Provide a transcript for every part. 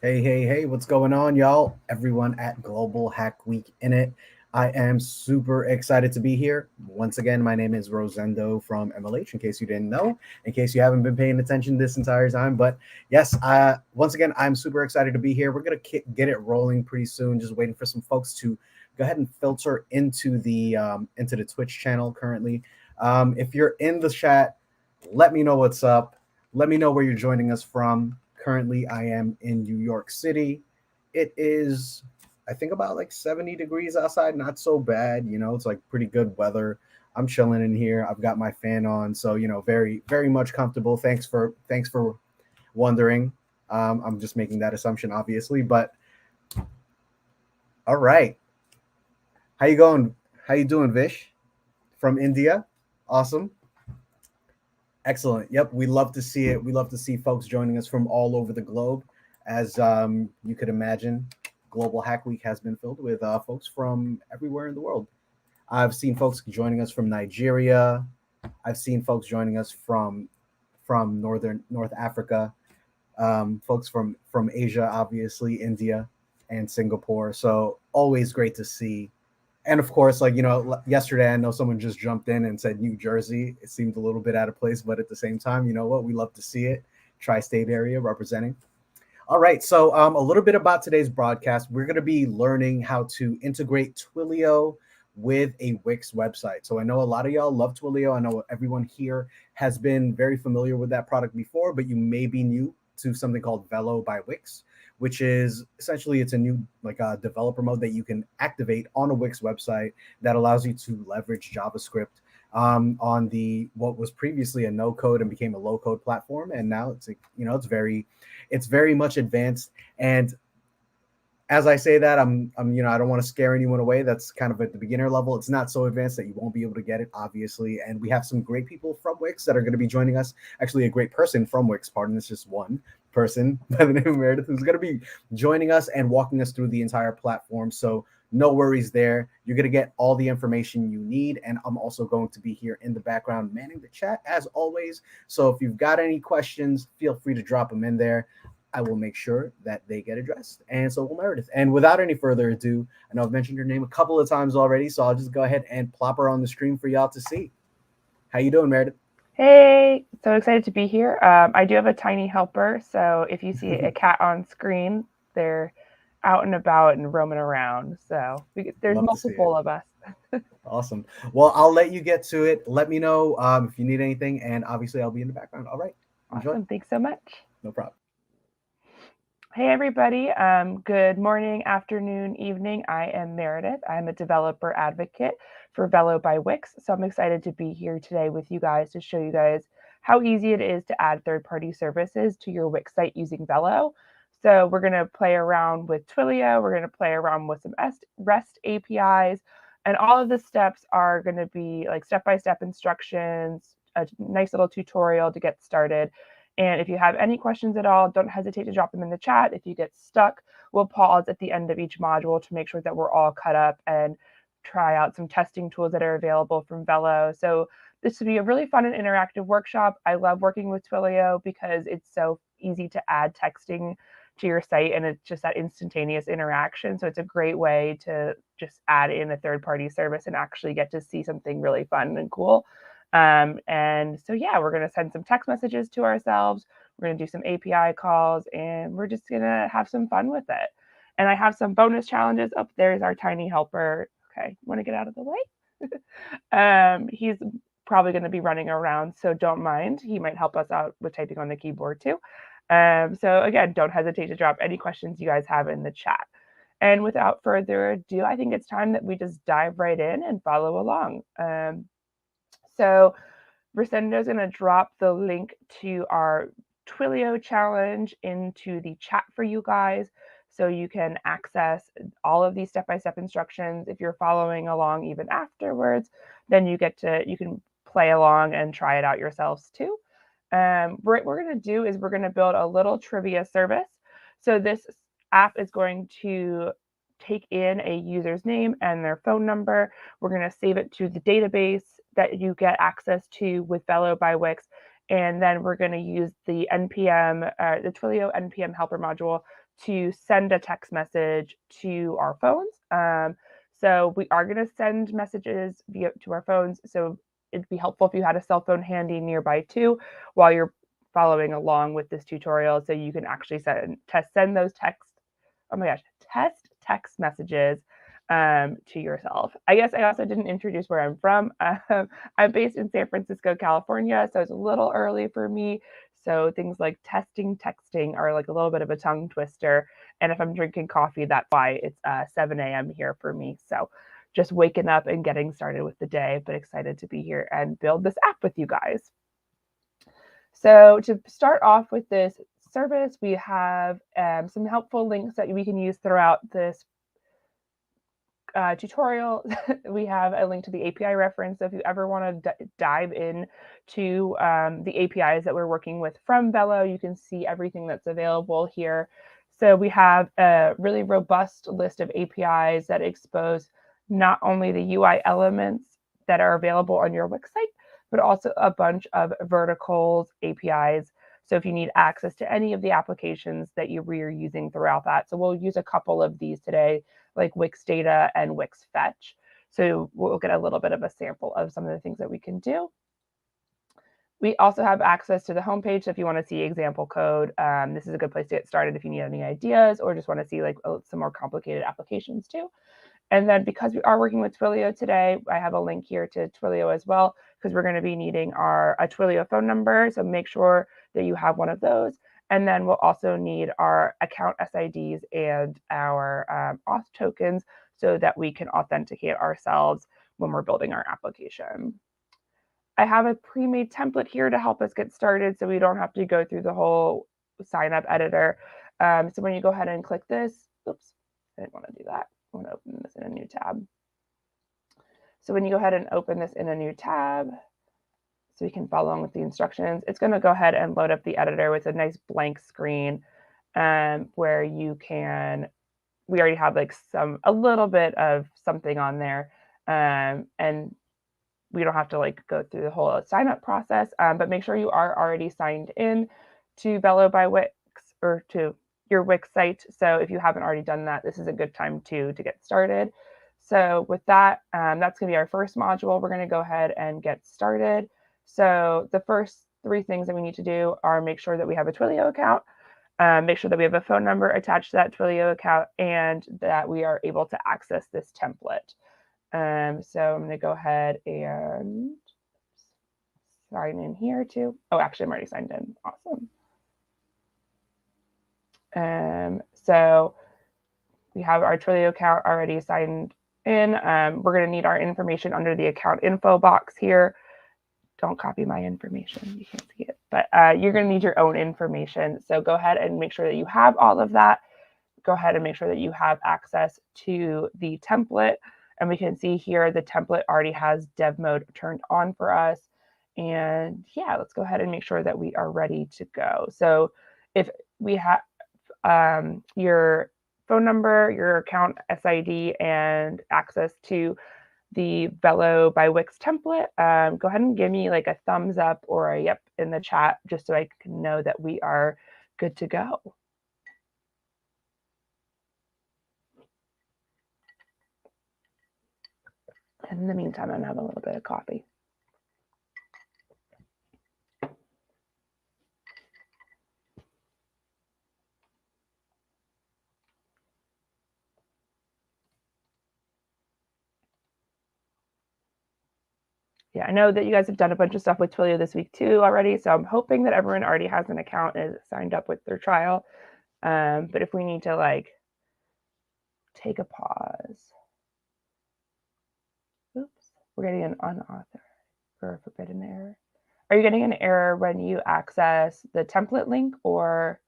Hey, what's going on, y'all? Everyone at Global Hack Week in it. I am super excited to be here. Once again, my name is Rosendo from MLH, in case you didn't know, in case you haven't been paying attention this entire time. But yes, once again, I'm super excited to be here. We're going to get it rolling pretty soon, just waiting for some folks to go ahead and filter into the Twitch channel currently. If you're in the chat, let me know what's up. Let me know where you're joining us from. Currently, I am in New York City. It is, I think, about like 70 degrees outside. Not so bad. It's like pretty good weather. I'm chilling in here. I've got my fan on, so very, very much comfortable. Thanks for wondering. I'm just making that assumption, obviously. But all right, how you going? How you doing, Vish? From India? Awesome. Excellent. Yep, we love to see it. We love to see folks joining us from all over the globe. As you could imagine, Global Hack Week has been filled with folks from everywhere in the world. I've seen folks joining us from Nigeria. I've seen folks joining us from North Africa. Folks from Asia, obviously India and Singapore. So always great to see. And of course, like yesterday, I know someone just jumped in and said New Jersey. It seemed a little bit out of place, but at the same time, you know what? We love to see it. Tri-state area representing. All right, so a little bit about today's broadcast. We're going to be learning how to integrate Twilio with a Wix website. So I know a lot of y'all love Twilio. I know everyone here has been very familiar with that product before, but you may be new to something called Velo by Wix, which is essentially it's a new like a developer mode that you can activate on a Wix website that allows you to leverage JavaScript on the what was previously a no code and became a low code platform, and now it's very much advanced. And as I say that, I don't want to scare anyone away. That's kind of at the beginner level. It's not so advanced that you won't be able to get it, obviously. And we have some great people from Wix that are going to be joining us. Actually, a great person from Wix, pardon, it's just one person by the name of Meredith who's going to be joining us and walking us through the entire platform. So no worries there. You're going to get all the information you need. And I'm also going to be here in the background manning the chat as always. So if you've got any questions, feel free to drop them in there. I will make sure that they get addressed. And so will Meredith. And without any further ado, I know I've mentioned your name a couple of times already, so I'll just go ahead and plop her on the screen for y'all to see. How you doing, Meredith? Hey, so excited to be here. I do have a tiny helper, so if you see a cat on screen, they're out and about and roaming around. So there's multiple of us. Awesome. Well, I'll let you get to it. Let me know if you need anything, and obviously I'll be in the background. All right. Enjoy. Awesome. Thanks so much. No problem. Hey, everybody. Good morning, afternoon, evening. I am Meredith. I'm a developer advocate for Velo by Wix. So I'm excited to be here today with you guys to show you guys how easy it is to add third-party services to your Wix site using Velo. So we're going to play around with Twilio. We're going to play around with some REST APIs. And all of the steps are going to be like step-by-step instructions, a nice little tutorial to get started. And if you have any questions at all, don't hesitate to drop them in the chat. If you get stuck, we'll pause at the end of each module to make sure that we're all cut up and try out some testing tools that are available from Velo. So this will be a really fun and interactive workshop. I love working with Twilio because it's so easy to add texting to your site, and it's just that instantaneous interaction. So it's a great way to just add in a third-party service and actually get to see something really fun and cool. And so, yeah, we're going to send some text messages to ourselves. We're going to do some API calls, and we're just going to have some fun with it. And I have some bonus challenges. Oh, there's our tiny helper. Okay, want to get out of the way? He's probably going to be running around, so don't mind. He might help us out with typing on the keyboard too. So again, don't hesitate to drop any questions you guys have in the chat. And without further ado, I think it's time that we just dive right in and follow along. So Rosendo is going to drop the link to our Twilio challenge into the chat for you guys, so you can access all of these step-by-step instructions. If you're following along even afterwards, then you can play along and try it out yourselves too. What we're going to do is we're going to build a little trivia service. So this app is going to take in a user's name and their phone number. We're going to save it to the database that you get access to with Velo by Wix. And then we're going to use the NPM, the Twilio NPM helper module to send a text message to our phones. So we are going to send messages to our phones. So it'd be helpful if you had a cell phone handy nearby too while you're following along with this tutorial, so you can actually send those text messages to yourself. I guess I also didn't introduce where I'm from. I'm based in San Francisco, California, so it's a little early for me. So things like texting are like a little bit of a tongue twister. And if I'm drinking coffee, that's why it's 7 a.m. here for me. So just waking up and getting started with the day, but excited to be here and build this app with you guys. So to start off with this service, we have some helpful links that we can use throughout this tutorial. We have a link to the API reference. So if you ever want to dive in to the APIs that we're working with from Velo, you can see everything that's available here. So we have a really robust list of APIs that expose not only the UI elements that are available on your Wix site, but also a bunch of verticals APIs. So if you need access to any of the applications that we're using throughout that. So we'll use a couple of these today, like Wix Data and Wix Fetch. So we'll get a little bit of a sample of some of the things that we can do. We also have access to the homepage. So if you want to see example code, this is a good place to get started if you need any ideas or just want to see like some more complicated applications too. And then because we are working with Twilio today, I have a link here to Twilio as well, because we're going to be needing a Twilio phone number. So make sure that you have one of those. And then we'll also need our account SIDs and our auth tokens so that we can authenticate ourselves when we're building our application. I have a pre-made template here to help us get started so we don't have to go through the whole sign up editor. So when you go ahead and click this, oops, I didn't want to do that. I want to open this in a new tab. So when you go ahead and open this in a new tab, so you can follow along with the instructions, it's going to go ahead and load up the editor with a nice blank screen where you can, we already have like a little bit of something on there. And we don't have to like go through the whole sign up process, but make sure you are already signed in to Velo by Wix or to your Wix site. So if you haven't already done that, this is a good time to get started. So with that, that's going to be our first module. We're going to go ahead and get started. So the first three things that we need to do are make sure that we have a Twilio account, make sure that we have a phone number attached to that Twilio account, and that we are able to access this template. So I'm going to go ahead and sign in here too. Oh, actually, I'm already signed in. Awesome. So we have our Twilio account already signed in. We're going to need our information under the account info box here. Don't copy my information. You can't see it, but you're going to need your own information. So go ahead and make sure that you have all of that. Go ahead and make sure that you have access to the template. And we can see here the template already has dev mode turned on for us. And yeah, let's go ahead and make sure that we are ready to go. So if we have your phone number, your account SID, and access to the Velo by Wix template, go ahead and give me like a thumbs up or a yep in the chat, just so I can know that we are good to go. And in the meantime, I'm going to have a little bit of coffee. Yeah, I know that you guys have done a bunch of stuff with Twilio this week too already, so I'm hoping that everyone already has an account and is signed up with their trial. But if we need to like take a pause. Oops, we're getting an unauthorized or a forbidden error. Are you getting an error when you access the template link or?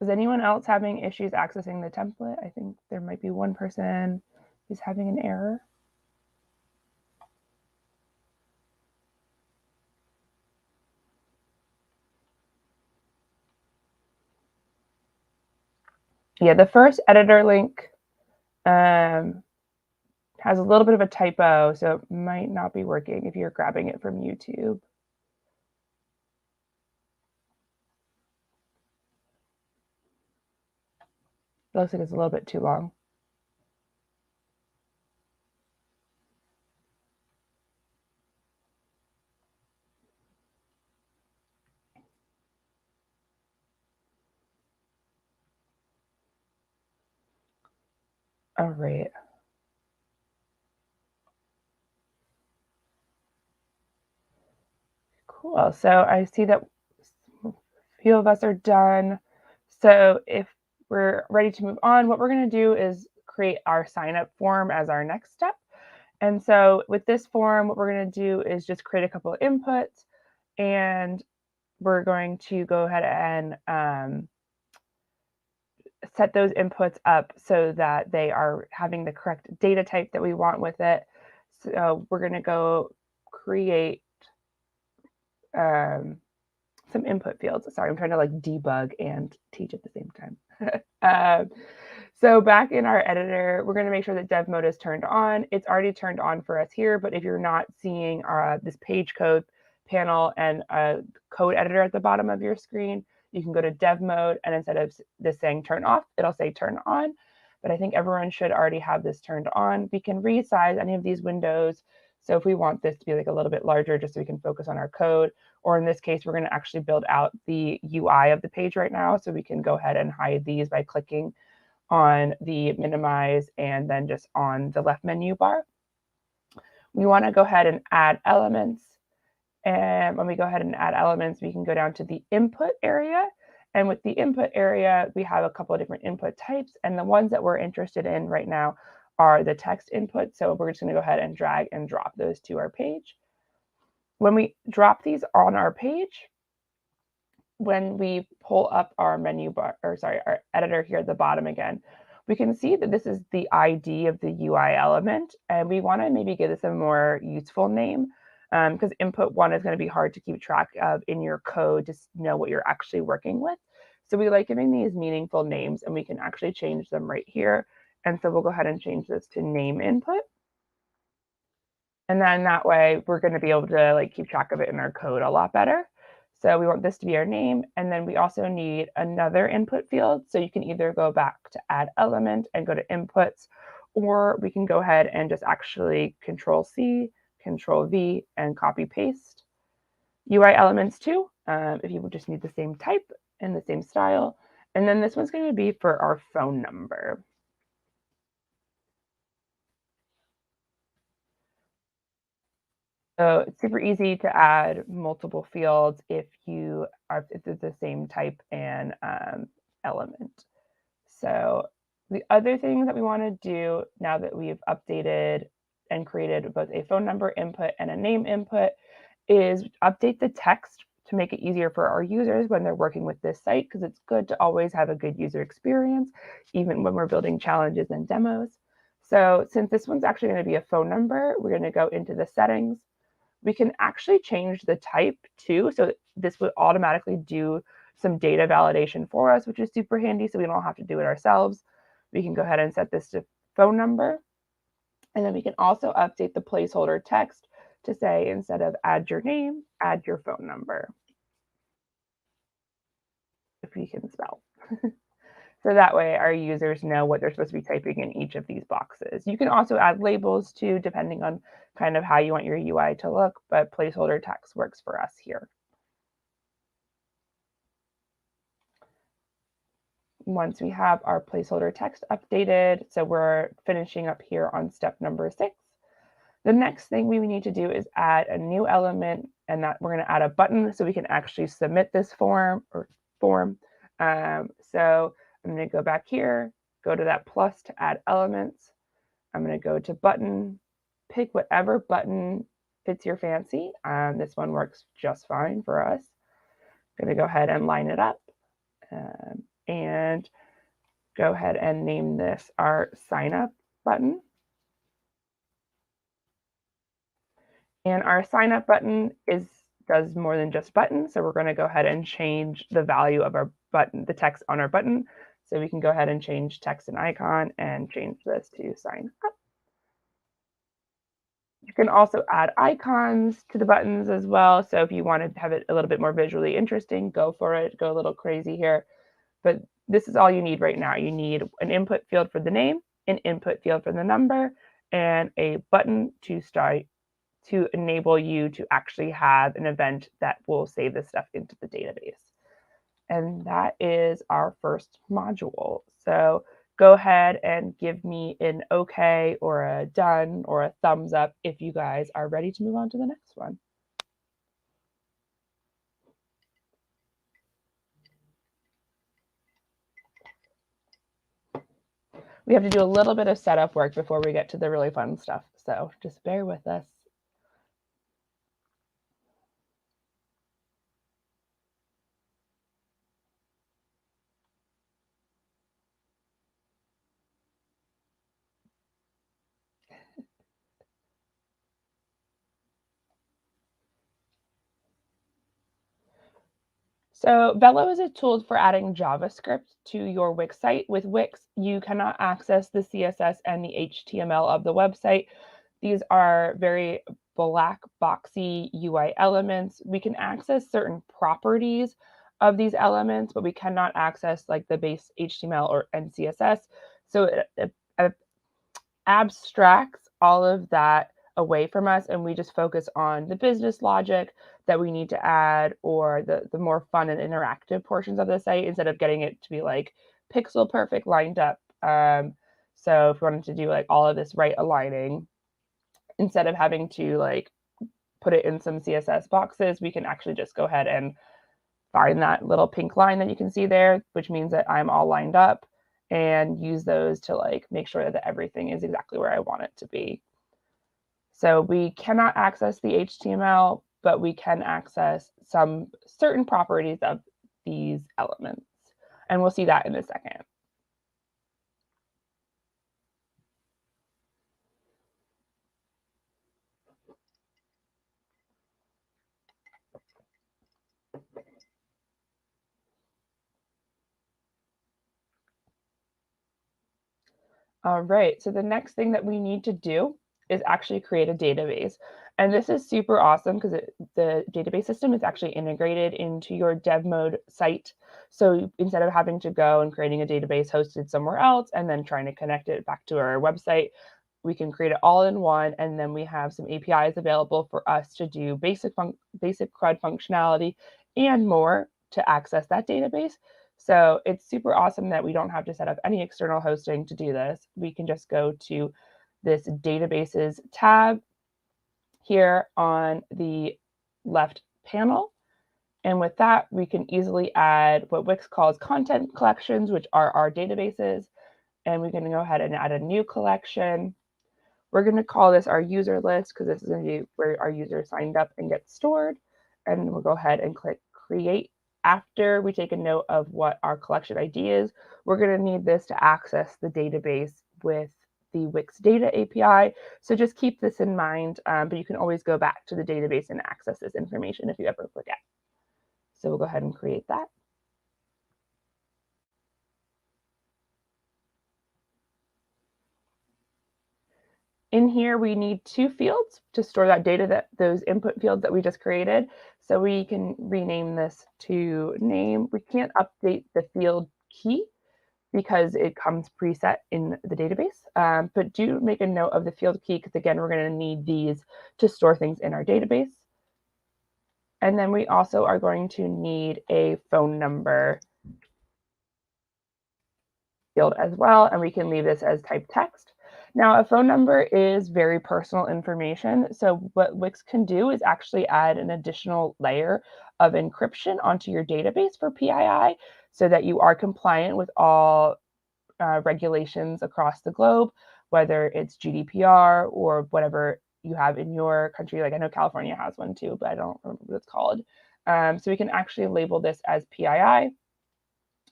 Is anyone else having issues accessing the template? I think there might be one person who's having an error. Yeah, the first editor link has a little bit of a typo, so it might not be working if you're grabbing it from YouTube. It looks like it's a little bit too long. All right. Cool. So I see that a few of us are done. So if we're ready to move on, what we're going to do is create our sign up form as our next step. And so with this form, what we're going to do is just create a couple of inputs, and we're going to go ahead and set those inputs up so that they are having the correct data type that we want with it. So we're going to go create some input fields. Sorry, I'm trying to like debug and teach at the same time. So back in our editor, we're going to make sure that dev mode is turned on. It's already turned on for us here, but if you're not seeing this page code panel and a code editor at the bottom of your screen, you can go to dev mode, and instead of this saying turn off, it'll say turn on. But I think everyone should already have this turned on. We can resize any of these windows. So if we want this to be like a little bit larger, just so we can focus on our code, or in this case, we're going to actually build out the UI of the page right now. So we can go ahead and hide these by clicking on the minimize and then just on the left menu bar. We want to go ahead and add elements. And when we go ahead and add elements, we can go down to the input area. And with the input area, we have a couple of different input types. And the ones that we're interested in right now are the text input. So we're just going to go ahead and drag and drop those to our page. When we drop these on our page, when we pull up our menu bar, or sorry, our editor here at the bottom again, we can see that this is the ID of the UI element, and we want to maybe give this a more useful name, because input one is going to be hard to keep track of in your code to know what you're actually working with. So we like giving these meaningful names, and we can actually change them right here. And so we'll go ahead and change this to name input. And then that way we're going to be able to like keep track of it in our code a lot better. So we want this to be our name. And then we also need another input field. So you can either go back to add element and go to inputs, or we can go ahead and just actually Control C, Control V, and copy paste. UI elements too, if you would just need the same type and the same style. And then this one's going to be for our phone number. So it's super easy to add multiple fields if it's the same type and element. So the other things that we want to do now that we've updated and created both a phone number input and a name input is update the text to make it easier for our users when they're working with this site, because it's good to always have a good user experience, even when we're building challenges and demos. So since this one's actually going to be a phone number, we're going to go into the settings. We can actually change the type too. So this would automatically do some data validation for us, which is super handy. So we don't have to do it ourselves. We can go ahead and set this to phone number. And then we can also update the placeholder text to say, instead of add your name, add your phone number, if you can spell. So that way our users know what they're supposed to be typing in each of these boxes. You can also add labels too, depending on kind of how you want your UI to look, but placeholder text works for us here. Once we have our placeholder text updated, so we're finishing up here on step number 6. The next thing we need to do is add a new element, and that we're going to add a button so we can actually submit this form. So I'm going to go back here, go to that plus to add elements. I'm going to go to button, pick whatever button fits your fancy. This one works just fine for us. I'm going to go ahead and line it up. and go ahead and name this our sign up button. And our sign up button does more than just buttons. So we're going to go ahead and change the value of our button, the text on our button. So we can go ahead and change text and icon and change this to sign up. You can also add icons to the buttons as well. So if you want to have it a little bit more visually interesting, go for it. Go a little crazy here. But this is all you need right now. You need an input field for the name, an input field for the number, and a button to start to enable you to actually have an event that will save this stuff into the database. And that is our first module. So go ahead and give me an okay or a done or a thumbs up if you guys are ready to move on to the next one. We have to do a little bit of setup work before we get to the really fun stuff. So just bear with us. So Velo is a tool for adding JavaScript to your Wix site. With Wix, you cannot access the CSS and the HTML of the website. These are very black boxy UI elements. We can access certain properties of these elements, but we cannot access like the base HTML or and CSS. So it abstracts all of that away from us, and we just focus on the business logic that we need to add, or the more fun and interactive portions of the site, instead of getting it to be like pixel perfect lined up. So if we wanted to do like all of this right aligning, instead of having to like put it in some CSS boxes, we can actually just go ahead and find that little pink line that you can see there, which means that I'm all lined up, and use those to like make sure that everything is exactly where I want it to be. So we cannot access the HTML, but we can access some certain properties of these elements. And we'll see that in a second. All right, so the next thing that we need to do is actually create a database. And this is super awesome because the database system is actually integrated into your dev mode site. So instead of having to go and creating a database hosted somewhere else and then trying to connect it back to our website, we can create it all in one. And then we have some APIs available for us to do basic CRUD functionality and more to access that database. So it's super awesome that we don't have to set up any external hosting to do this. We can just go to this databases tab here on the left panel. And with that, we can easily add what Wix calls content collections, which are our databases. And we can go ahead and add a new collection. We're going to call this our user list because this is going to be where our users signed up and get stored. And we'll go ahead and click create. After we take a note of what our collection ID is, we're going to need this to access the database with the Wix data API. So just keep this in mind, but you can always go back to the database and access this information if you ever forget. So we'll go ahead and create that. In here, we need two fields to store that data, those input fields that we just created. So we can rename this to name. We can't update the field key because it comes preset in the database, but do make a note of the field key because again, we're going to need these to store things in our database. And then we also are going to need a phone number field as well, and we can leave this as type text. Now, a phone number is very personal information. So what Wix can do is actually add an additional layer of encryption onto your database for PII so that you are compliant with all regulations across the globe, whether it's GDPR or whatever you have in your country. Like I know California has one too, but I don't remember what it's called. So we can actually label this as PII.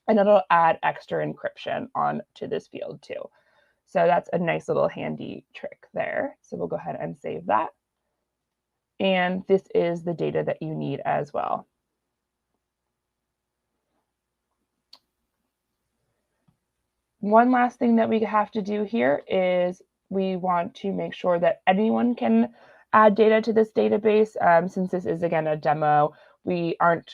and it'll add extra encryption onto this field too. So that's a nice little handy trick there. So we'll go ahead and save that. And this is the data that you need as well. One last thing that we have to do here is we want to make sure that anyone can add data to this database. Since this is, again, a demo, we aren't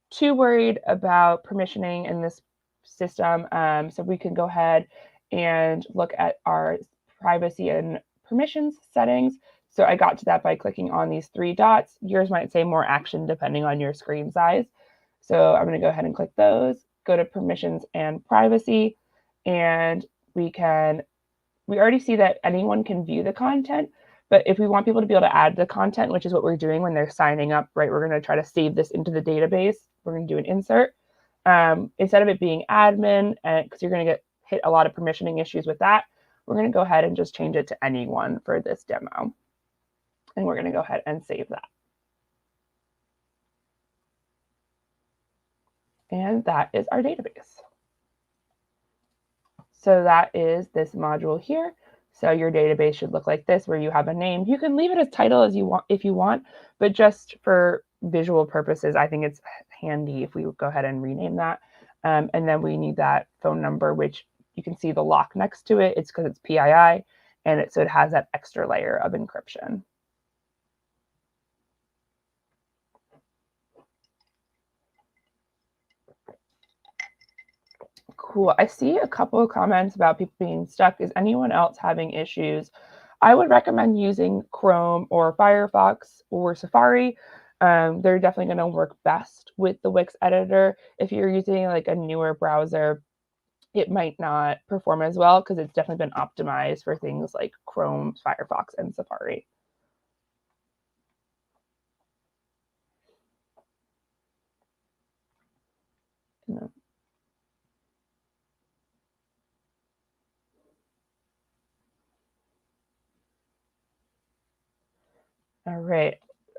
too worried about permissioning in this system. So we can go ahead and look at our privacy and permissions settings. So I got to that by clicking on these 3 dots. Yours might say more action depending on your screen size. So I'm going to go ahead and click those, go to permissions and privacy, and we already see that anyone can view the content. But if we want people to be able to add the content, which is what we're doing when they're signing up, right, we're going to try to save this into the database. We're going to do an insert. Instead of it being admin, because you're going to hit a lot of permissioning issues with that, we're going to go ahead and just change it to anyone for this demo. And we're going to go ahead and save that. And that is our database. So that is this module here. So your database should look like this, where you have a name. You can leave it as title as you want if you want, but just for visual purposes, I think it's handy if we go ahead and rename that. And then we need that phone number, which you can see the lock next to it. It's because it's PII, and so it has that extra layer of encryption. Cool. I see a couple of comments about people being stuck. Is anyone else having issues? I would recommend using Chrome or Firefox or Safari. They're definitely going to work best with the Wix editor. If you're using like a newer browser, it might not perform as well because it's definitely been optimized for things like Chrome, Firefox, and Safari. All right.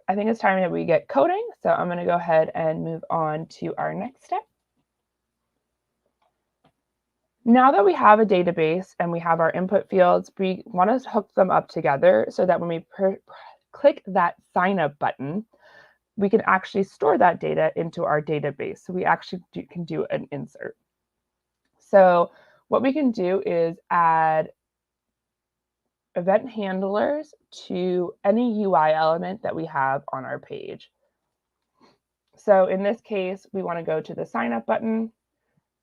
I think it's time that we get coding. So I'm going to go ahead and move on to our next step. Now that we have a database and we have our input fields, we want to hook them up together so that when we click that sign up button, we can actually store that data into our database. So we actually can do an insert. So what we can do is add event handlers to any UI element that we have on our page. So in this case, we want to go to the sign up button.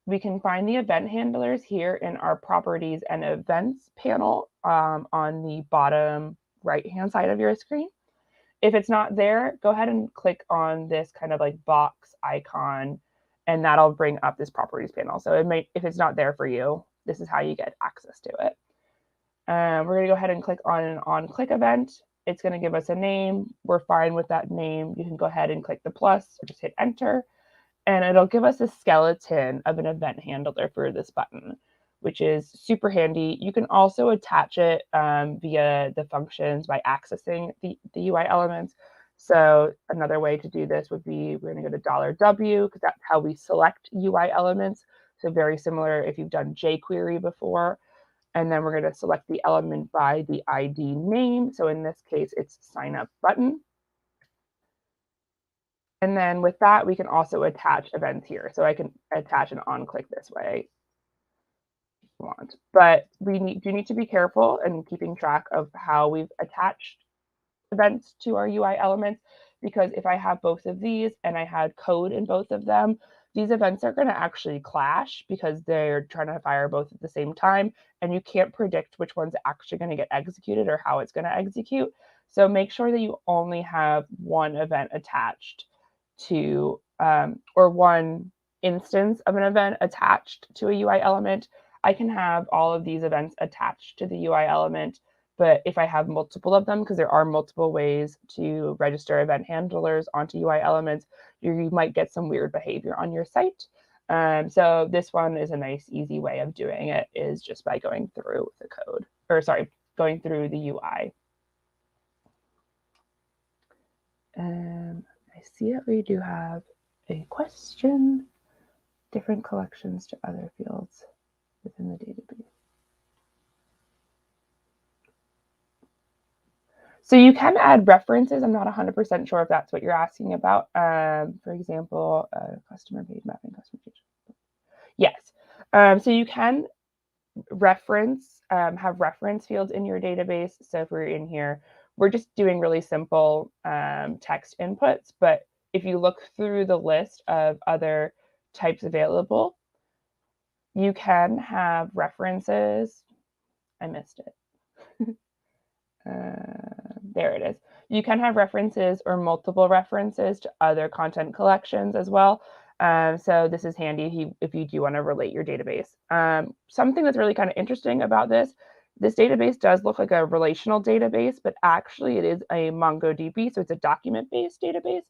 We can find the event handlers here in our properties and events panel on the bottom right-hand side of your screen. If it's not there, go ahead and click on this kind of like box icon, and that'll bring up this properties panel. So if it's not there for you, this is how you get access to it. We're going to go ahead and click on an on-click event. It's going to give us a name. We're fine with that name. You can go ahead and click the plus or just hit enter. And it'll give us a skeleton of an event handler for this button, which is super handy. You can also attach it via the functions by accessing the UI elements. So another way to do this would be we're going to go to $W because that's how we select UI elements. So very similar if you've done jQuery before. And then we're going to select the element by the ID name. So in this case, it's sign up button. And then with that, we can also attach events here. So I can attach an on-click this way if you want. But we do need to be careful in keeping track of how we've attached events to our UI elements, because if I have both of these and I had code in both of them, these events are going to actually clash because they're trying to fire both at the same time, and you can't predict which one's actually going to get executed or how it's going to execute. So make sure that you only have one event attached to, or one instance of an event attached to a UI element. I can have all of these events attached to the UI element, but if I have multiple of them, because there are multiple ways to register event handlers onto UI elements, you might get some weird behavior on your site. So this one is a nice, easy way of doing it, is just by going through the code, or sorry, going through the UI. I see that we do have a question different collections to other fields within the database. So you can add references. I'm not 100% sure if that's what you're asking about. For example, customer page mapping, customer page. Yes. So you can reference, have reference fields in your database. So if we're in here, we're just doing really simple text inputs. But if you look through the list of other types available, you can have references. I missed it. There it is. You can have references or multiple references to other content collections as well. So this is handy if you do want to relate your database. Something that's really kind of interesting about this database does look like a relational database, but actually it is a MongoDB, so it's a document-based database,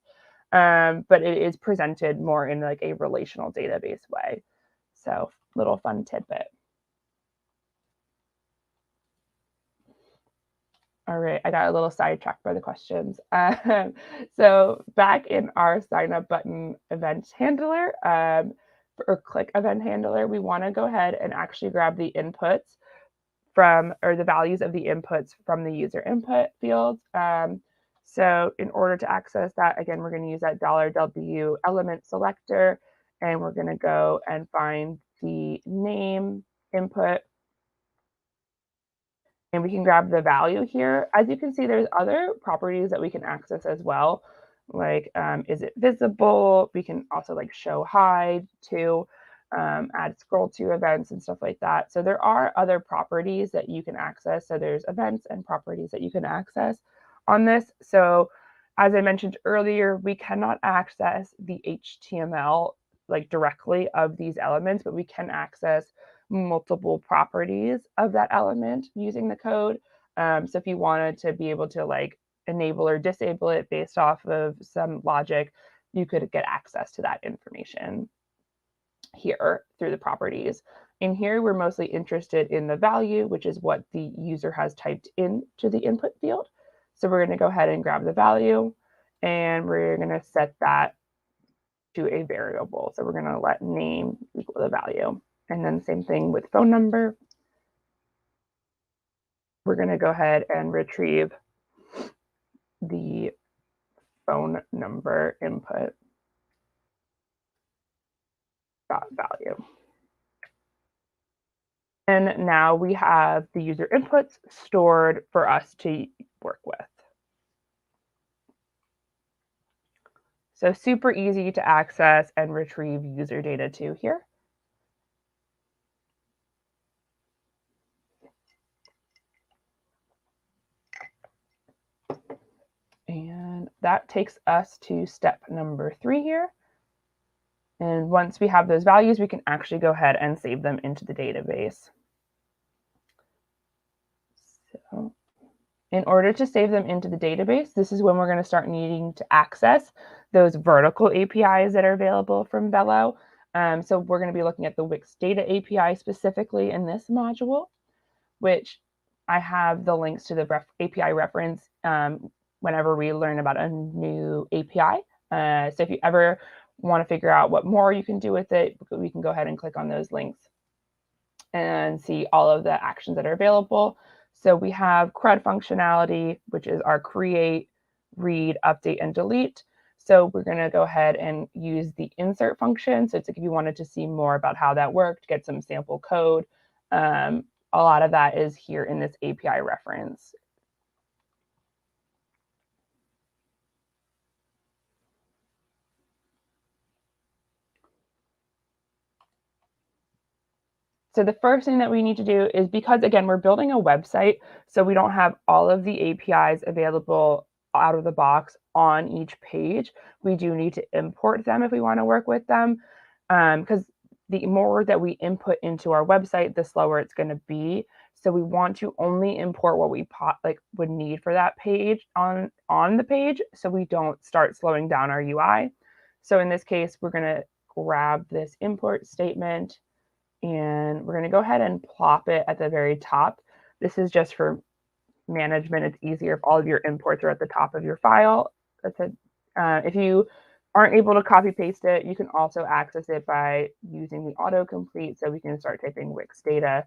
but it is presented more in like a relational database way. So little fun tidbit. All right, I got a little sidetracked by the questions. So back in our sign up button event handler, or click event handler, we want to go ahead and actually grab the inputs from, or the values of the inputs from the user input field. So in order to access that, again, we're going to use that $W element selector, and we're going to go and find the name input. And we can grab the value here. As you can see, there's other properties that we can access as well. Like, is it visible? We can also like show hide to, add scroll to events and stuff like that. So there are other properties that you can access. So there's events and properties that you can access on this. So as I mentioned earlier, we cannot access the HTML like directly of these elements, but we can access multiple properties of that element using the code. So if you wanted to be able to like enable or disable it based off of some logic, you could get access to that information here through the properties. In here, we're mostly interested in the value, which is what the user has typed into the input field. So we're going to go ahead and grab the value, and we're going to set that to a variable. So we're going to let name equal the value. And then same thing with phone number. We're going to go ahead and retrieve the phone number input value. And now we have the user inputs stored for us to work with. So super easy to access and retrieve user data to here. And that takes us to step number 3 here. And once we have those values, we can actually go ahead and save them into the database. So in order to save them into the database, this is when we're going to start needing to access those vertical APIs that are available from Velo. So we're going to be looking at the Wix data API specifically in this module, which I have the links to the API reference whenever we learn about a new API. So if you ever want to figure out what more you can do with it, we can go ahead and click on those links and see all of the actions that are available. So we have CRUD functionality, which is our create, read, update, and delete. So we're going to go ahead and use the insert function. So it's like if you wanted to see more about how that worked, get some sample code. A lot of that is here in this API reference. So the first thing that we need to do is, because again, we're building a website, so we don't have all of the APIs available out of the box on each page. We do need to import them if we want to work with them, because the more that we input into our website, the slower it's going to be. So we want to only import what we would need for that page on the page, so we don't start slowing down our UI. So in this case, we're going to grab this import statement, and we're going to go ahead and plop it at the very top. This is just for management. It's easier if all of your imports are at the top of your file. If you aren't able to copy paste it, you can also access it by using the autocomplete. So we can start typing Wix data,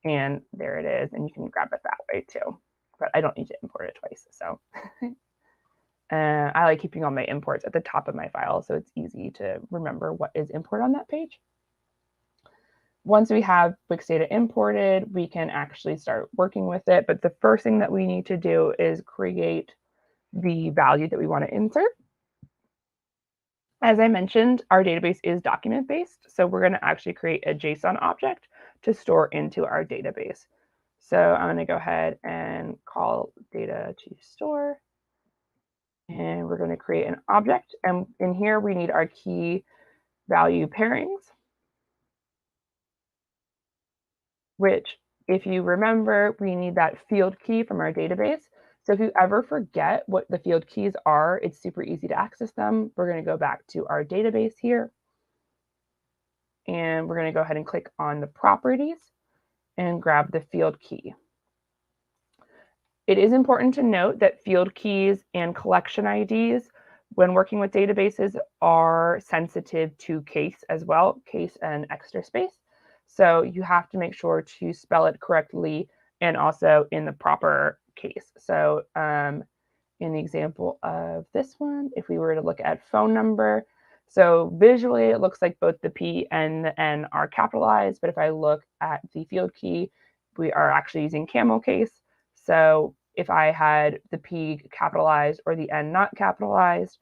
and there it is, and you can grab it that way too. But I don't need to import it twice. So I like keeping all my imports at the top of my file, so it's easy to remember what is imported on that page. Once we have Wix data imported, we can actually start working with it. But the first thing that we need to do is create the value that we want to insert. As I mentioned, our database is document-based, so we're going to actually create a JSON object to store into our database. So I'm going to go ahead and call data to store, and we're going to create an object. And in here, we need our key value pairings, which, if you remember, we need that field key from our database. So if you ever forget what the field keys are, it's super easy to access them. We're going to go back to our database here, and we're going to go ahead and click on the properties and grab the field key. It is important to note that field keys and collection IDs, when working with databases, are sensitive to case as well, case and extra space. So you have to make sure to spell it correctly and also in the proper case. So in the example of this one, if we were to look at phone number, so visually it looks like both the P and the N are capitalized, but if I look at the field key, we are actually using camel case. So if I had the P capitalized or the N not capitalized,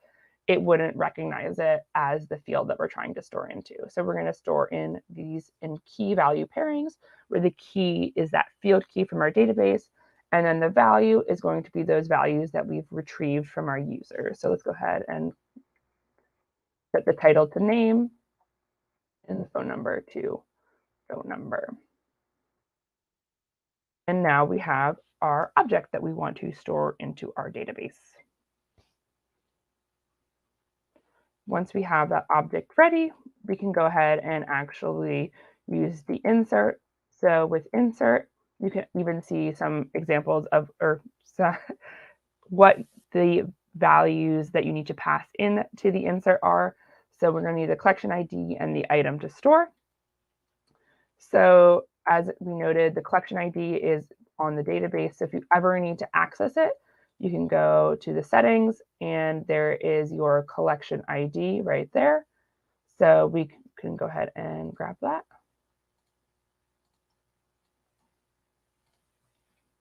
it wouldn't recognize it as the field that we're trying to store into. So we're going to store in these in key value pairings, where the key is that field key from our database, and then the value is going to be those values that we've retrieved from our user. So let's go ahead and set the title to name and the phone number to phone number. And now we have our object that we want to store into our database. Once we have that object ready, we can go ahead and actually use the insert. So with insert, you can even see some examples of what the values that you need to pass in to the insert are. So we're going to need the collection ID and the item to store. So as we noted, the collection ID is on the database. So if you ever need to access it, you can go to the settings, and there is your collection ID right there. So we can go ahead and grab that.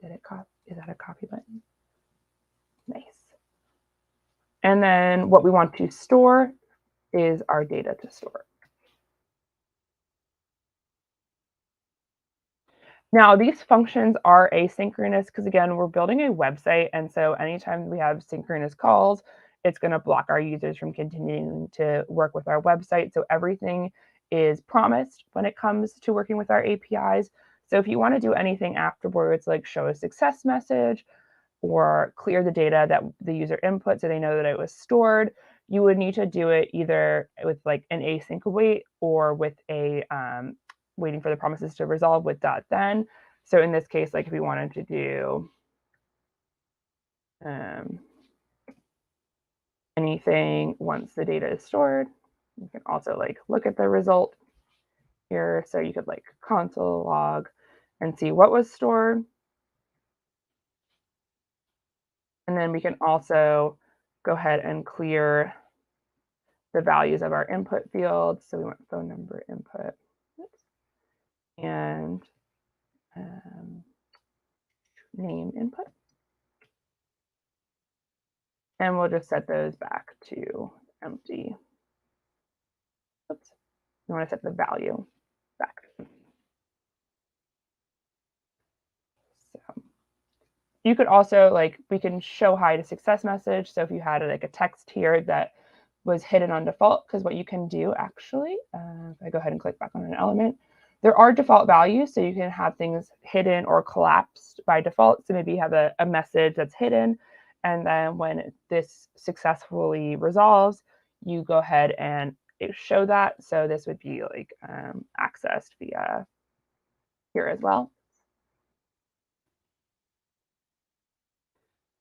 Did it copy? Is that a copy button? Nice. And then what we want to store is our data to store. Now, these functions are asynchronous because, again, we're building a website. And so anytime we have synchronous calls, it's going to block our users from continuing to work with our website. So everything is promised when it comes to working with our APIs. So if you want to do anything afterwards, like show a success message or clear the data that the user input so they know that it was stored, you would need to do it either with like an async await or with a waiting for the promises to resolve with .then. So in this case, like if we wanted to do anything once the data is stored, you can also like look at the result here. So you could like console log and see what was stored. And then we can also go ahead and clear the values of our input fields. So we want phone number input. Oops. And name input. And we'll just set those back to empty. Oops. You want to set the value back. So you could also like, we can show hi to success message. So if you had like a text here that was hidden on default, because what you can do actually, if I go ahead and click back on an element, there are default values. So you can have things hidden or collapsed by default. So maybe you have a message that's hidden, and then when this successfully resolves, you go ahead and show that. So this would be like accessed via here as well.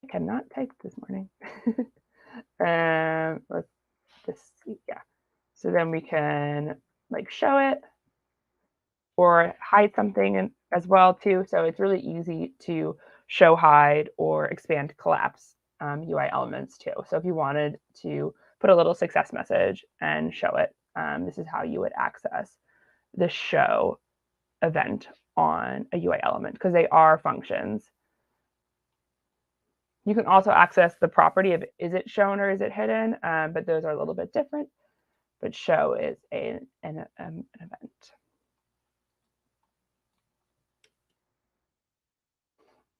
I cannot type this morning. Let's yeah. So then we can like show it or hide something as well too. So it's really easy to show, hide, or expand, collapse UI elements too. So if you wanted to put a little success message and show it, this is how you would access the show event on a UI element because they are functions. You can also access the property of is it shown or is it hidden, but those are a little bit different. But show is an event.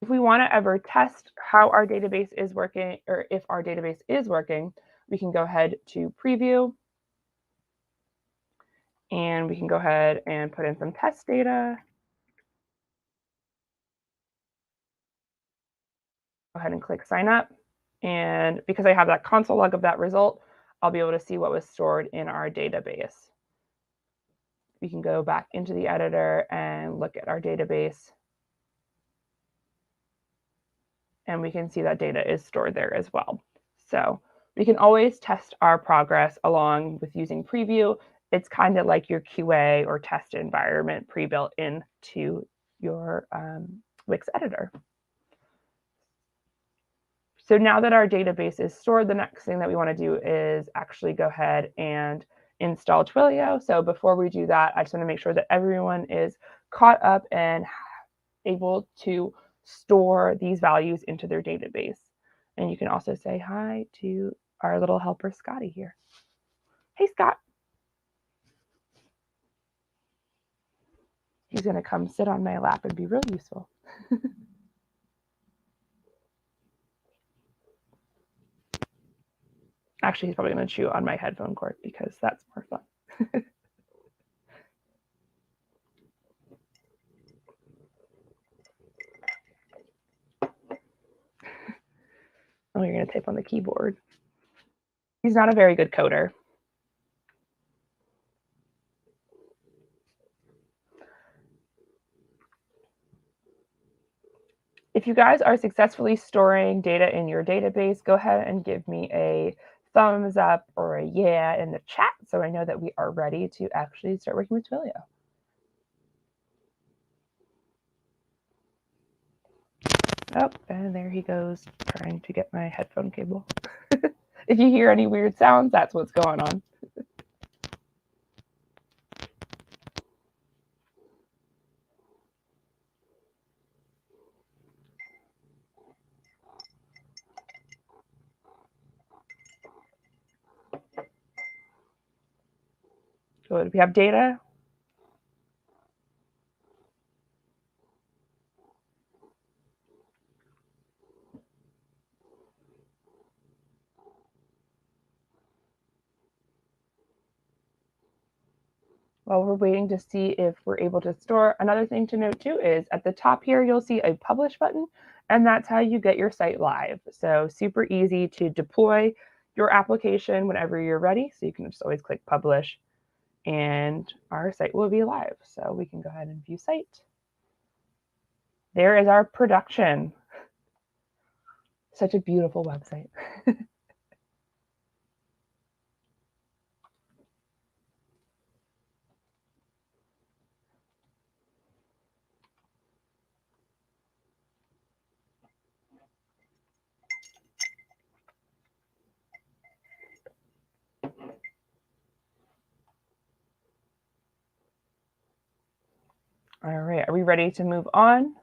If we want to ever test how our database is working, or if our database is working, we can go ahead to preview. And we can go ahead and put in some test data. Go ahead and click sign up. And because I have that console log of that result, I'll be able to see what was stored in our database. We can go back into the editor and look at our database. And we can see that data is stored there as well. So we can always test our progress along with using preview. It's kind of like your QA or test environment pre-built into your Wix editor. So now that our database is stored, the next thing that we want to do is actually go ahead and install Twilio. So before we do that, I just want to make sure that everyone is caught up and able to store these values into their database. And you can also say hi to our little helper, Scotty here. Hey, Scott. He's going to come sit on my lap and be real useful. Actually, he's probably going to chew on my headphone cord because that's more fun. Oh, you're going to type on the keyboard. He's not a very good coder. If you guys are successfully storing data in your database, go ahead and give me a thumbs up or a yeah in the chat so I know that we are ready to actually start working with Twilio. Oh, and there he goes trying to get my headphone cable. If you hear any weird sounds, that's what's going on. Good. We have data. While we're waiting to see if we're able to store, another thing to note too is at the top here, you'll see a publish button, and that's how you get your site live. So super easy to deploy your application whenever you're ready. So you can just always click publish and our site will be live. So we can go ahead and view site. There is our production. Such a beautiful website. All right, are we ready to move on?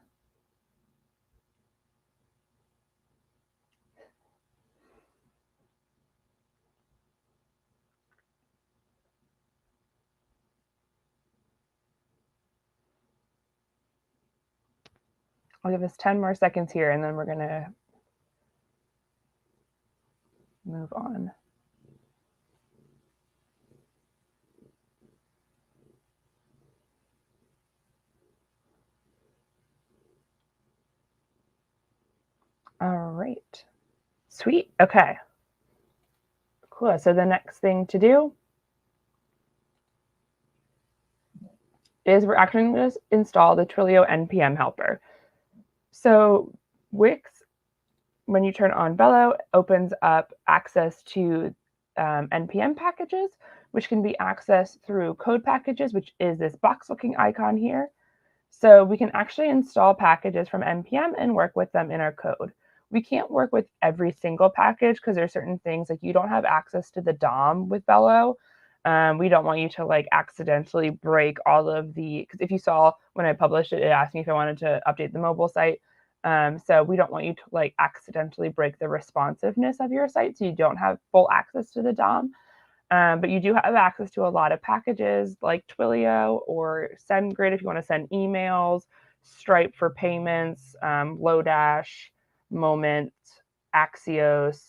I'll give us 10 more seconds here and then we're gonna move on. All right, sweet, okay. Cool, so the next thing to do is we're actually going to install the Twilio NPM helper. So Wix, when you turn on Velo, opens up access to NPM packages, which can be accessed through code packages, which is this box looking icon here. So we can actually install packages from NPM and work with them in our code. We can't work with every single package because there's certain things like you don't have access to the DOM with Velo. We don't want you to like accidentally break all of the, because if you saw when I published it, it asked me if I wanted to update the mobile site. So we don't want you to like accidentally break the responsiveness of your site, so you don't have full access to the DOM. But you do have access to a lot of packages like Twilio or SendGrid if you want to send emails, Stripe for payments, Lodash, Moment, Axios,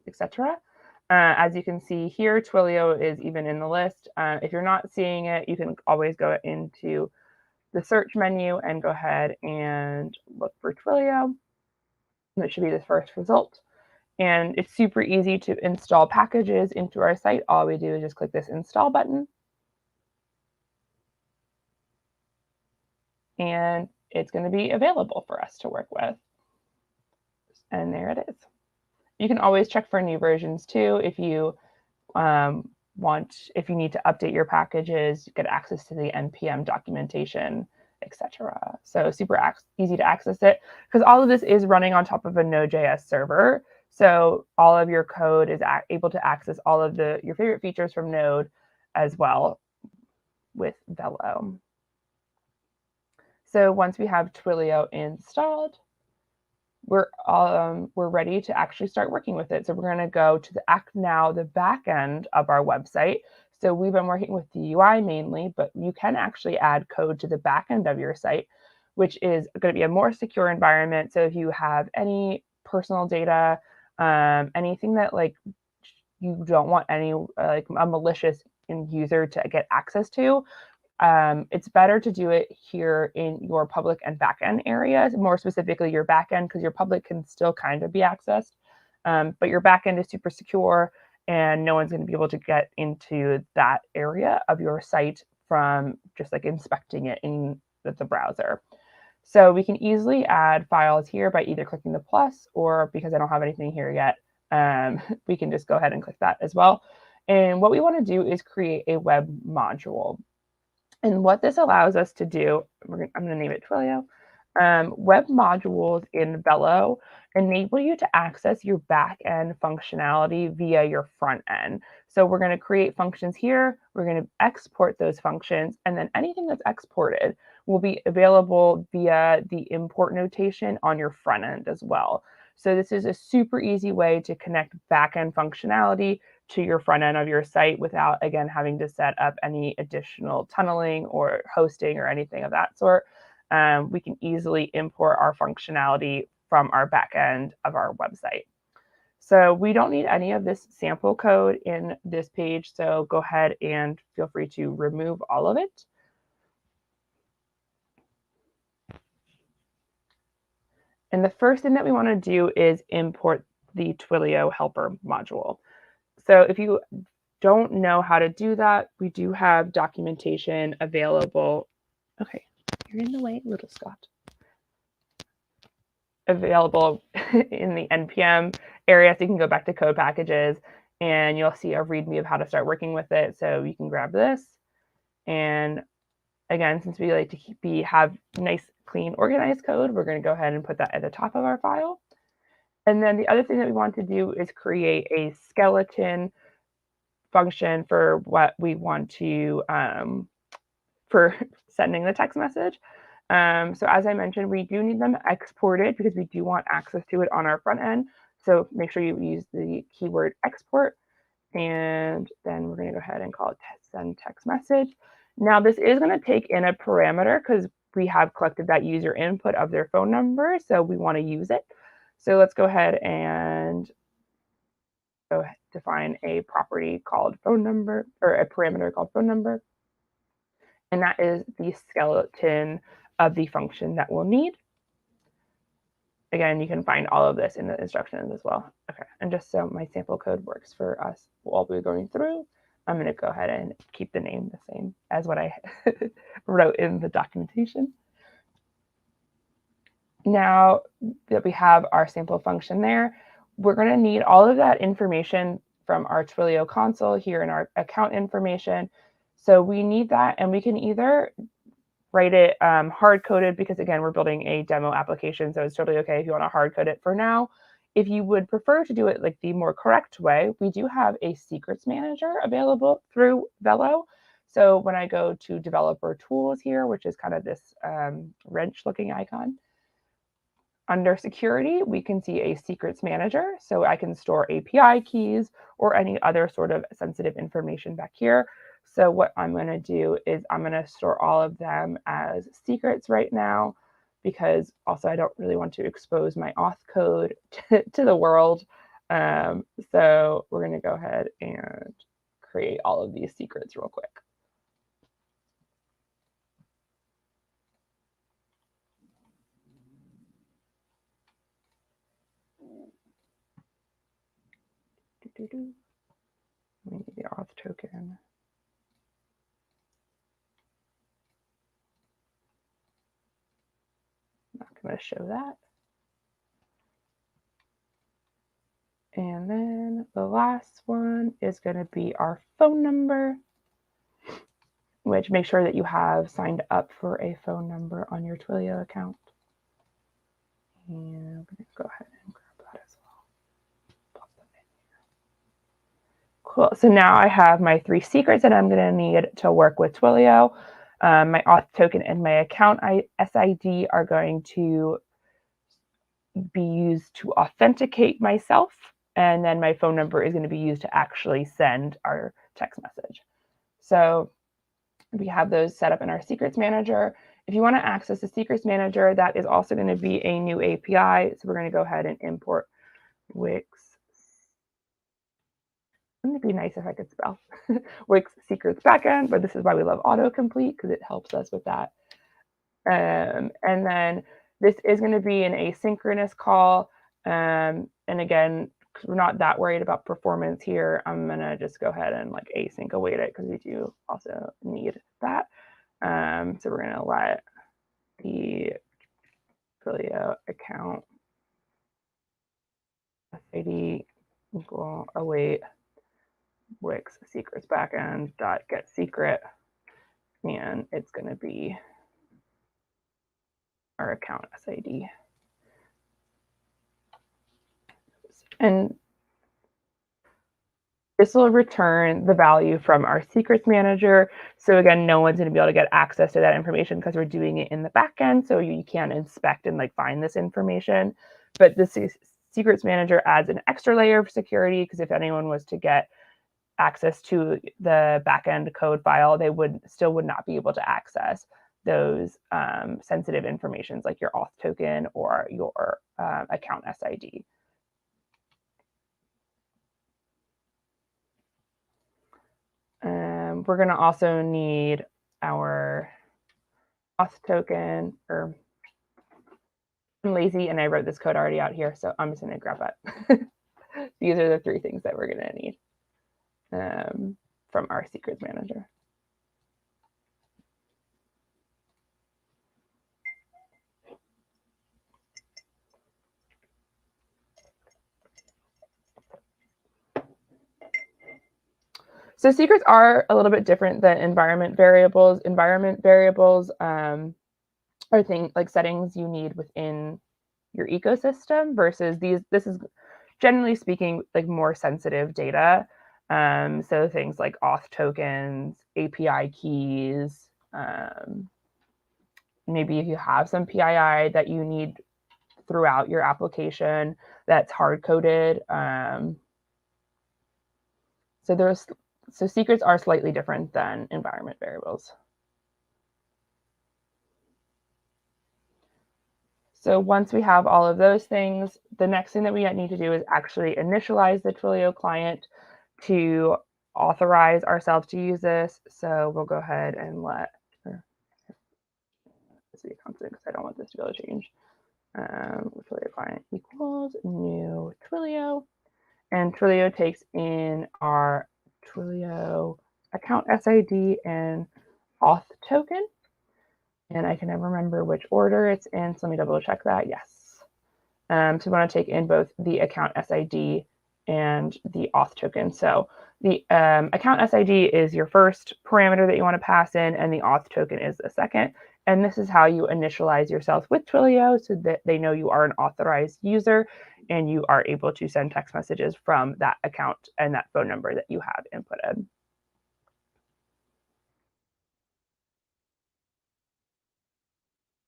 etc. As you can see here, Twilio is even in the list. If you're not seeing it, you can always go into the search menu and go ahead and look for Twilio. That should be the first result. And it's super easy to install packages into our site. All we do is just click this install button. And it's going to be available for us to work with. And there it is. You can always check for new versions too. If you if you need to update your packages, get access to the NPM documentation, etc. So super easy to access it because all of this is running on top of a Node.js server. So all of your code is able to access all of your favorite features from Node as well with Velo. So once we have Twilio installed, we're ready to actually start working with it. So we're going to go to the back end of our website. So we've been working with the UI mainly, but you can actually add code to the back end of your site, which is going to be a more secure environment. So if you have any personal data, anything that like you don't want any like a malicious user to get access to, it's better to do it here in your public and backend areas, more specifically your backend, because your public can still kind of be accessed, but your backend is super secure and no one's going to be able to get into that area of your site from just like inspecting it in the browser. So we can easily add files here by either clicking the plus, or because I don't have anything here yet, we can just go ahead and click that as well. And what we want to do is create a web module. And what this allows us to do, I'm going to name it Twilio. Web modules in Velo enable you to access your back-end functionality via your front end. So we're going to create functions here. We're going to export those functions. And then anything that's exported will be available via the import notation on your front end as well. So this is a super easy way to connect back-end functionality to your front end of your site without, again, having to set up any additional tunneling or hosting or anything of that sort. We can easily import our functionality from our back end of our website. So we don't need any of this sample code in this page. So go ahead and feel free to remove all of it. And the first thing that we want to do is import the Twilio helper module. So if you don't know how to do that, we do have documentation available. Okay, you're in the way, little Scott. Available in the NPM area, so you can go back to code packages and you'll see a README of how to start working with it. So you can grab this. And again, since we like to have nice, clean, organized code, we're going to go ahead and put that at the top of our file. And then the other thing that we want to do is create a skeleton function for what we want to, for sending the text message. So as I mentioned, we do need them exported because we do want access to it on our front end. So make sure you use the keyword export. And then we're going to go ahead and call it send text message. Now this is going to take in a parameter because we have collected that user input of their phone number. So we want to use it. So let's go ahead and define a property called phone number, or a parameter called phone number. And that is the skeleton of the function that we'll need. Again, you can find all of this in the instructions as well. Okay, and just so my sample code works for us while we're going through, I'm going to go ahead and keep the name the same as what I wrote in the documentation. Now that we have our sample function there, we're going to need all of that information from our Twilio console here in our account information. So we need that, and we can either write it hard-coded, because again, we're building a demo application, so it's totally okay if you want to hard-code it for now. If you would prefer to do it like the more correct way, we do have a secrets manager available through Velo. So when I go to developer tools here, which is kind of this wrench looking icon, under security, we can see a secrets manager. So I can store API keys or any other sort of sensitive information back here. So what I'm going to do is I'm going to store all of them as secrets right now, because also I don't really want to expose my auth code to the world. So we're going to go ahead and create all of these secrets real quick. We need the auth token. Not going to show that. And then the last one is going to be our phone number, which make sure that you have signed up for a phone number on your Twilio account. And I'm going to go ahead and grab that as well. Cool. So now I have my 3 secrets that I'm going to need to work with Twilio. My auth token and my account SID are going to be used to authenticate myself, and then my phone number is going to be used to actually send our text message. So we have those set up in our secrets manager. If you want to access the secrets manager, that is also going to be a new API. So we're going to go ahead and import Wix. Wouldn't it be nice if I could spell Wix secrets backend, but this is why we love autocomplete, because it helps us with that. And then this is going to be an asynchronous call. And again, we're not that worried about performance here. I'm going to just go ahead and like async await it, because we do also need that. So we're going to let the Twilio account SID equal await Wix secrets backend dot get secret, and it's going to be our account SID. And this will return the value from our secrets manager. So again, no one's going to be able to get access to that information because we're doing it in the backend. So you can't inspect and like find this information. But this secrets manager adds an extra layer of security, because if anyone was to get access to the backend code file, they would not be able to access those sensitive informations like your auth token or your account SID. We're going to also need our auth token, or I'm lazy and I wrote this code already out here, so I'm just going to grab that. These are the 3 things that we're going to need from our secrets manager. So secrets are a little bit different than environment variables. Environment variables are things like settings you need within your ecosystem, versus this is generally speaking like more sensitive data. So things like auth tokens, API keys, maybe if you have some PII that you need throughout your application that's hard coded. So secrets are slightly different than environment variables. So once we have all of those things, the next thing that we need to do is actually initialize the Twilio client to authorize ourselves to use this. So we'll go ahead and let this be a constant, because I don't want this to be able to change. Twilio client equals new Twilio, and Twilio takes in our Twilio account SID and auth token. And I can never remember which order it's in, so let me double check that. Yes. So we want to take in both the account SID and the auth token. So the account SID is your first parameter that you want to pass in, and the auth token is the second. And this is how you initialize yourself with Twilio so that they know you are an authorized user and you are able to send text messages from that account and that phone number that you have inputted.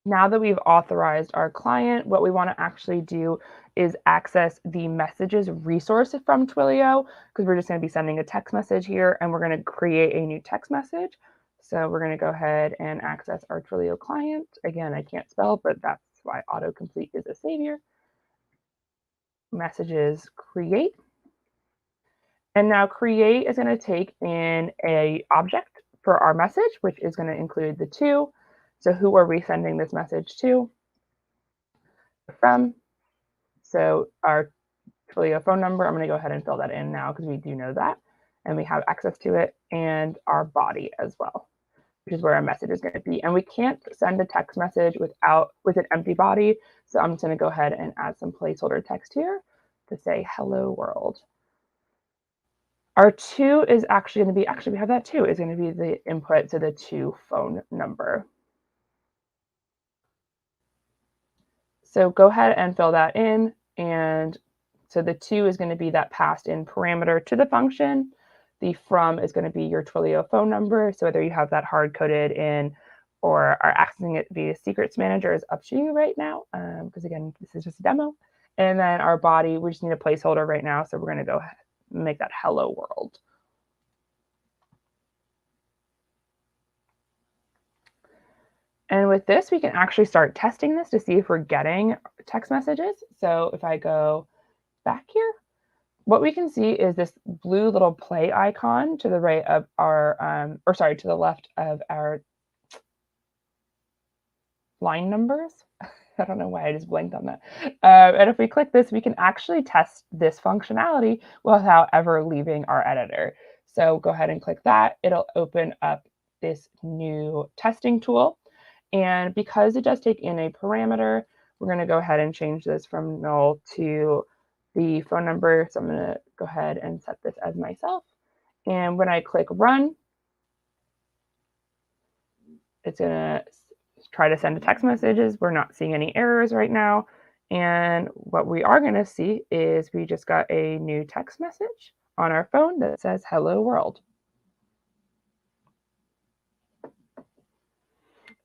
Now that we've authorized our client, what we want to actually do is access the messages resource from Twilio, because we're just going to be sending a text message here and we're going to create a new text message. So we're going to go ahead and access our Twilio client. Again, I can't spell, but that's why autocomplete is a savior. Messages create. And now create is going to take in a object for our message, which is going to include the to. So who are we sending this message to? From. So our Twilio phone number, I'm going to go ahead and fill that in now because we do know that. And we have access to it, and our body as well, which is where our message is going to be. And we can't send a text message with an empty body. So I'm just going to go ahead and add some placeholder text here to say hello world. Our to is actually going to be, we have that too, is going to be the input to the to phone number. So go ahead and fill that in. And so the to is going to be that passed in parameter to the function. The from is going to be your Twilio phone number. So whether you have that hard coded in or are accessing it via secrets manager is up to you right now. Because again, this is just a demo. And then our body, we just need a placeholder right now. So we're going to go ahead and make that hello world. And with this, we can actually start testing this to see if we're getting text messages. So if I go back here, what we can see is this blue little play icon to the right of our, to the left of our line numbers. I don't know why I just blanked on that. And if we click this, we can actually test this functionality without ever leaving our editor. So go ahead and click that. It'll open up this new testing tool. And because it does take in a parameter, we're going to go ahead and change this from null to the phone number. So I'm going to go ahead and set this as myself. And when I click run, it's going to try to send text messages. We're not seeing any errors right now. And what we are going to see is we just got a new text message on our phone that says hello world.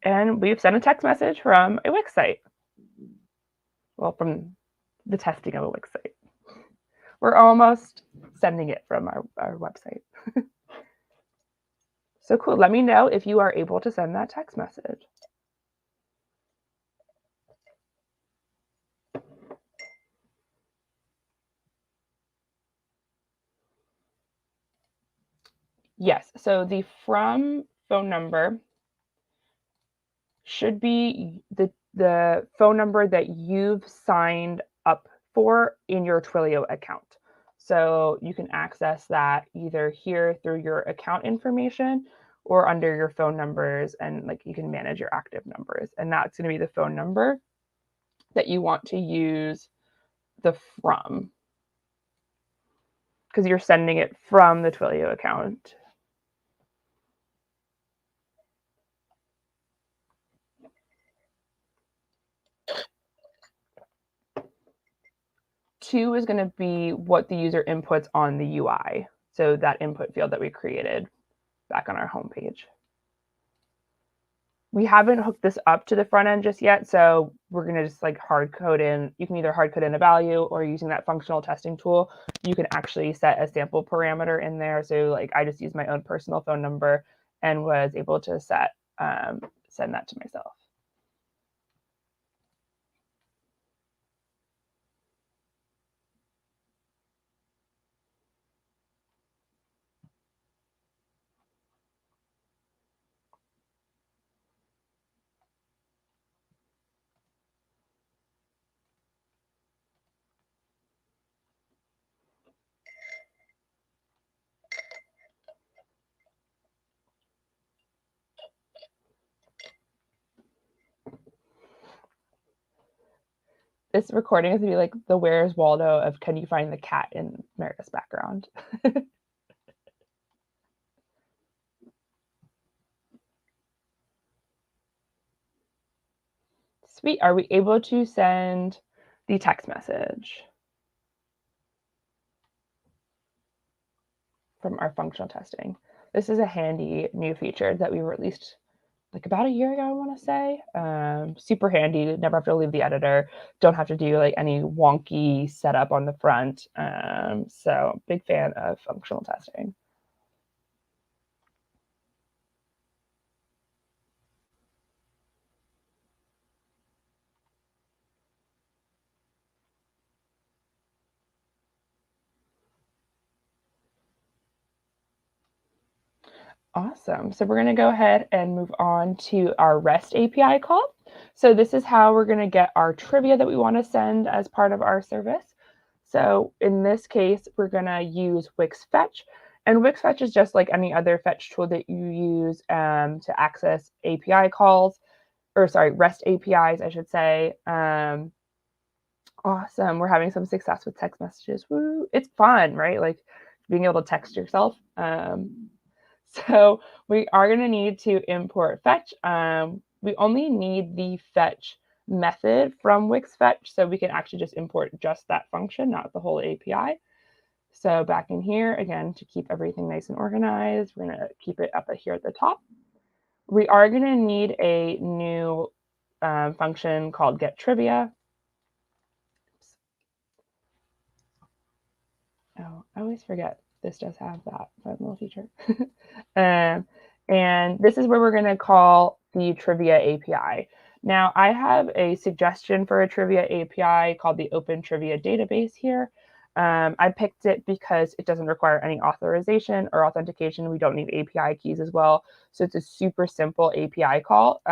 And we've sent a text message from a Wix site. Well, from the testing of a Wix site. We're almost sending it from our website. So cool. Let me know if you are able to send that text message. Yes. So the from phone number should be the phone number that you've signed up for in your Twilio account. So you can access that either here through your account information or under your phone numbers, and like you can manage your active numbers. And that's going to be the phone number that you want to use the from, because you're sending it from the Twilio account. To is going to be what the user inputs on the UI. So that input field that we created back on our homepage. We haven't hooked this up to the front end just yet, so we're going to just like hard code in. You can either hard code in a value, or using that functional testing tool, you can actually set a sample parameter in there. So like I just used my own personal phone number and was able to send that to myself. This recording is going to be like the Where's Waldo of Can You Find the Cat in Meredith's background. Sweet. Are we able to send the text message from our functional testing? This is a handy new feature that we released like about a year ago, I want to say. Super handy. Never have to leave the editor. Don't have to do like any wonky setup on the front. So big fan of functional testing. Awesome. So we're going to go ahead and move on to our REST API call. So this is how we're going to get our trivia that we want to send as part of our service. So in this case, we're going to use Wix Fetch. And Wix Fetch is just like any other fetch tool that you use to access API calls, or sorry, REST APIs, I should say. Awesome. We're having some success with text messages. Woo. It's fun, right? Like being able to text yourself. So we are going to need to import fetch. We only need the fetch method from Wix Fetch, so we can actually just import just that function, not the whole API. So back in here, again, to keep everything nice and organized, we're going to keep it up here at the top. We are going to need a new function called getTrivia. Oh, I always forget this does have that fun little feature. And this is where we're going to call the trivia API. Now, I have a suggestion for a trivia API called the Open Trivia Database here. I picked it because it doesn't require any authorization or authentication. We don't need API keys as well. So it's a super simple API call.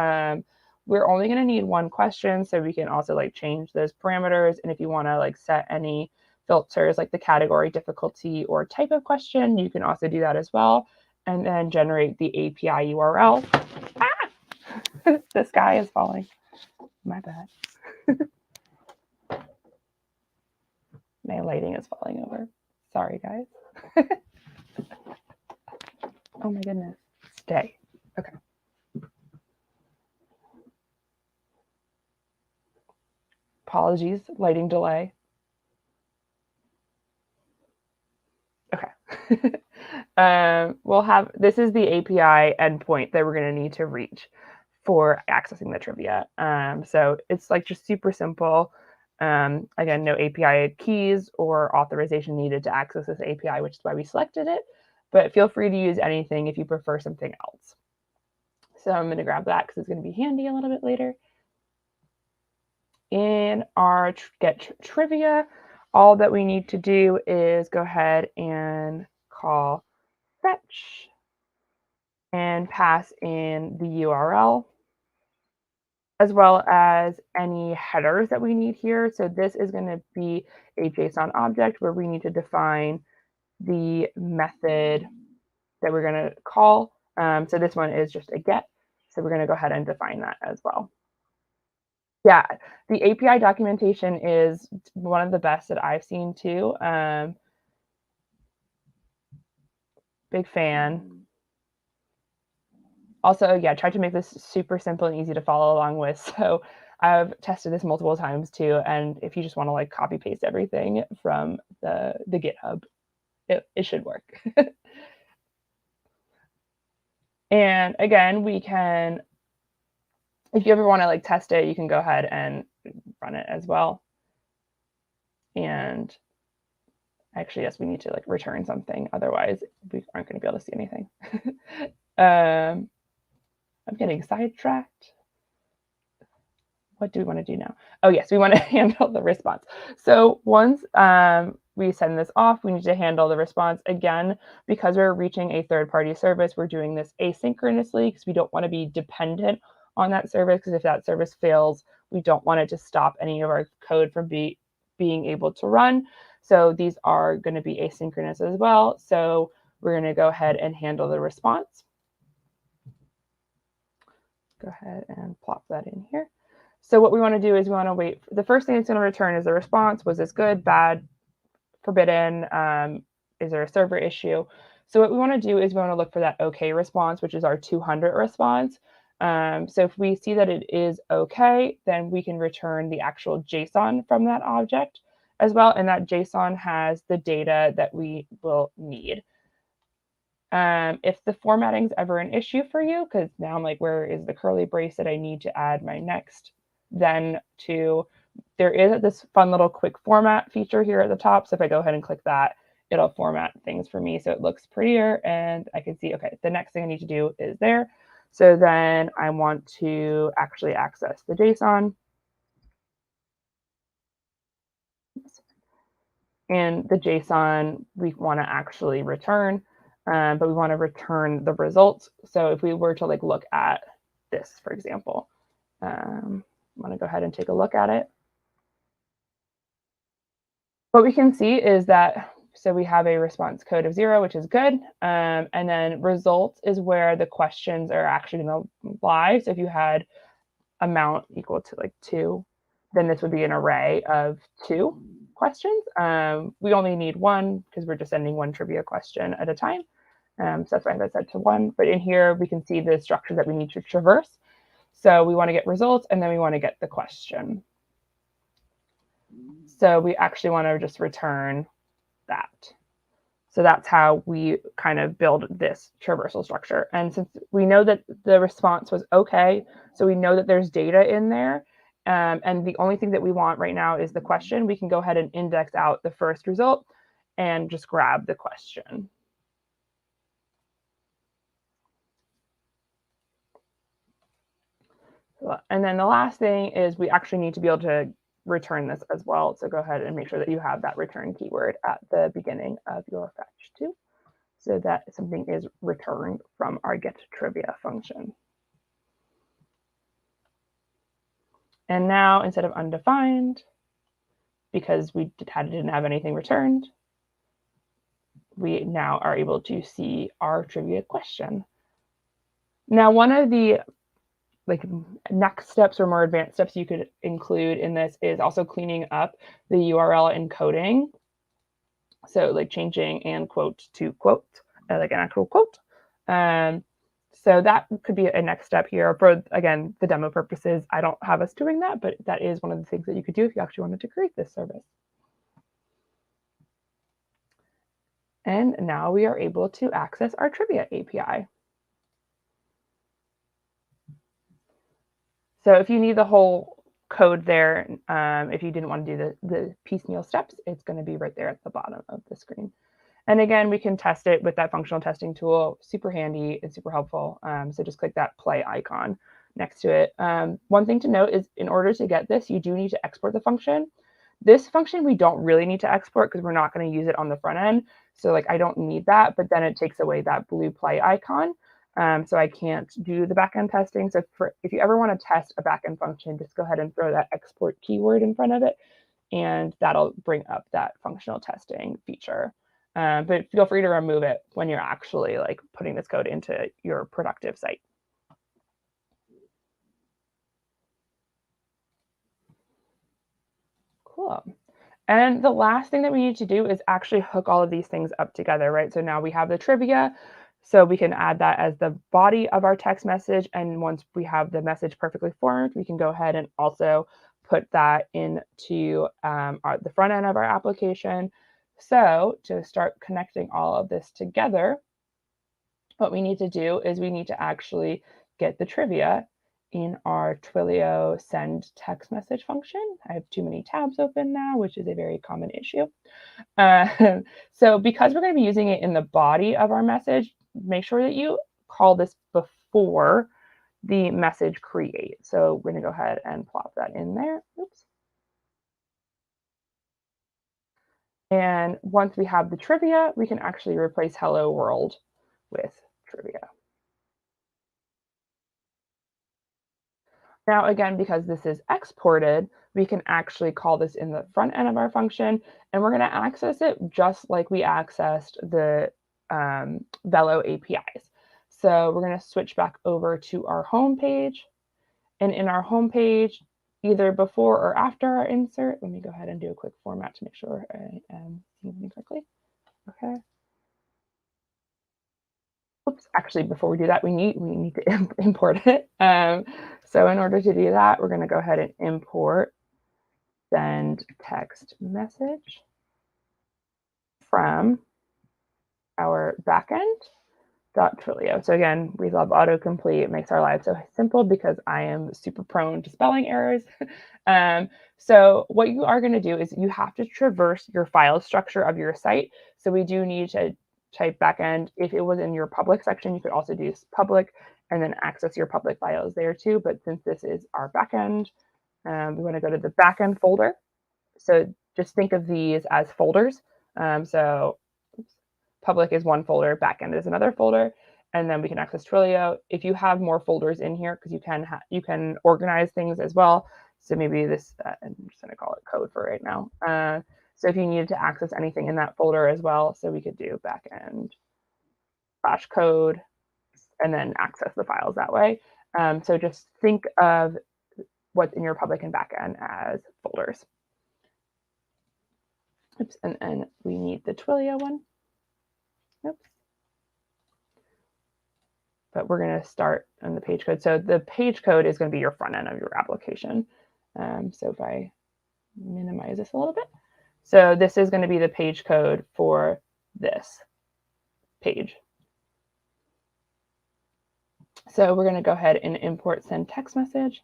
We're only going to need one question, so we can also like change those parameters. And if you want to like set any filters like the category, difficulty, or type of question, you can also do that as well. And then generate the API URL. Ah! The sky is falling. My bad. My lighting is falling over. Sorry, guys. Oh my goodness. Stay. Okay. Apologies, lighting delay. Okay. We'll have, this is the API endpoint that we're going to need to reach for accessing the trivia. So it's like just super simple. Again, no API keys or authorization needed to access this API, which is why we selected it. But feel free to use anything if you prefer something else. So I'm going to grab that because it's going to be handy a little bit later. In our getTrivia, all that we need to do is go ahead and call fetch and pass in the URL, as well as any headers that we need here. So this is going to be a JSON object where we need to define the method that we're going to call. So this one is just a get. So we're going to go ahead and define that as well. Yeah, the API documentation is one of the best that I've seen too. Big fan. Also, yeah, tried to make this super simple and easy to follow along with. So I've tested this multiple times too. And if you just want to like copy paste everything from the GitHub, it should work. And again, we can, if you ever want to like test it, you can go ahead and run it as well. And actually, yes, we need to like return something. Otherwise, we aren't going to be able to see anything. I'm getting sidetracked. What do we want to do now? Oh, yes, we want to handle the response. So once we send this off, we need to handle the response. Again, because we're reaching a third-party service, we're doing this asynchronously because we don't want to be dependent on that service, because if that service fails, we don't want it to stop any of our code from being able to run. So these are going to be asynchronous as well. So we're going to go ahead and handle the response. Go ahead and plop that in here. So what we want to do is we want to wait. The first thing it's going to return is the response. Was this good, bad, forbidden? Is there a server issue? So what we want to do is we want to look for that OK response, which is our 200 response. So if we see that it is OK, then we can return the actual JSON from that object as well. And that JSON has the data that we will need. If the formatting is ever an issue for you, because now I'm like, where is the curly brace that I need to add my next, then there is this fun little quick format feature here at the top. So if I go ahead and click that, it'll format things for me so it looks prettier and I can see, okay, the next thing I need to do is there. So then I want to actually access the JSON. And the JSON we want to actually return, but we want to return the results. So if we were to like look at this, for example, I'm going to go ahead and take a look at it. What we can see is that, so we have a response code of 0, which is good. And then results is where the questions are actually going to lie. So if you had amount equal to like 2, then this would be an array of 2 questions. We only need 1 because we're just sending 1 trivia question at a time. So that's why I have it set to 1. But in here, we can see the structure that we need to traverse. So we want to get results, and then we want to get the question. So we actually want to just return that. So that's how we kind of build this traversal structure. And since we know that the response was OK, so we know that there's data in there, and the only thing that we want right now is the question, we can go ahead and index out the first result and just grab the question. And then the last thing is we actually need to be able to return this as well. So go ahead and make sure that you have that return keyword at the beginning of your fetch too, so that something is returned from our get trivia function. And now instead of undefined, because we didn't have anything returned, we now are able to see our trivia question. Now, one of the next steps or more advanced steps you could include in this is also cleaning up the URL encoding. So like changing and quote to quote, like an actual quote. So that could be a next step here. For, again, the demo purposes, I don't have us doing that, but that is one of the things that you could do if you actually wanted to create this service. And now we are able to access our trivia API. So if you need the whole code there, if you didn't want to do the piecemeal steps, it's going to be right there at the bottom of the screen. And again, we can test it with that functional testing tool. Super handy and super helpful. So just click that play icon next to it. One thing to note is in order to get this, you do need to export the function. This function we don't really need to export because we're not going to use it on the front end. So like I don't need that, but then it takes away that blue play icon. So I can't do the backend testing. So if you ever want to test a backend function, just go ahead and throw that export keyword in front of it, and that'll bring up that functional testing feature. But feel free to remove it when you're actually like putting this code into your productive site. Cool. And the last thing that we need to do is actually hook all of these things up together, right? So now we have the trivia, so we can add that as the body of our text message. And once we have the message perfectly formed, we can go ahead and also put that into the front end of our application. So to start connecting all of this together, what we need to do is we need to actually get the trivia in our Twilio send text message function. I have too many tabs open now, which is a very common issue. So because we're going to be using it in the body of our message, make sure that you call this before the message create. So we're going to go ahead and plop that in there. Oops. And once we have the trivia, we can actually replace hello world with trivia. Now, again, because this is exported, we can actually call this in the front end of our function, and we're going to access it just like we accessed the Velo APIs. So we're going to switch back over to our home page. And in our home page, either before or after our insert. Let me go ahead and do a quick format to make sure I am moving correctly. Okay. Oops, actually, before we do that, we need to import it. So in order to do that, we're going to go ahead and import send text message from our backend.twilio. So again, we love autocomplete. It makes our lives so simple because I am super prone to spelling errors. So what you are going to do is you have to traverse your file structure of your site. So we do need to type backend. If it was in your public section, you could also do public and then access your public files there too. But since this is our backend, we want to go to the backend folder. So just think of these as folders. So public is one folder, backend is another folder, and then we can access Twilio. If you have more folders in here, because you can organize things as well. So maybe this, I'm just going to call it code for right now. So if you needed to access anything in that folder as well, so we could do backend /code and then access the files that way. So just think of what's in your public and backend as folders. Oops, and we need the Twilio one. Oops. But we're going to start on the page code. So the page code is going to be your front end of your application. So if I minimize this a little bit. So this is going to be the page code for this page. So we're going to go ahead and import send text message.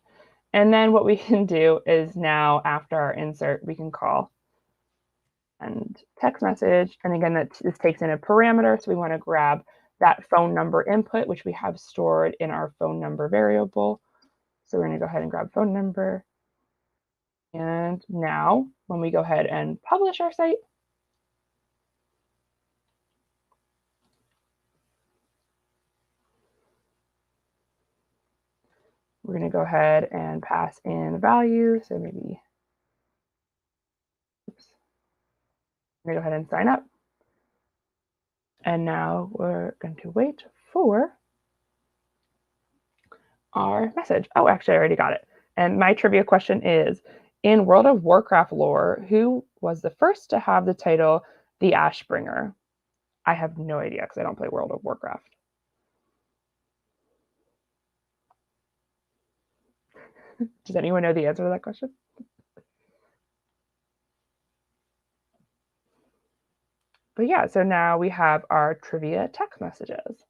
And then what we can do is now after our insert, we can call and text message. And again, this takes in a parameter. So we want to grab that phone number input, which we have stored in our phone number variable. So we're going to go ahead and grab phone number. And now when we go ahead and publish our site, we're going to go ahead and pass in a value. So maybe, oops, I'm going to go ahead and sign up. And now we're going to wait for our message. Oh, actually, I already got it. And my trivia question is, in World of Warcraft lore, who was the first to have the title the Ashbringer? I have no idea because I don't play World of Warcraft. Does anyone know the answer to that question? But yeah, so now we have our trivia text messages.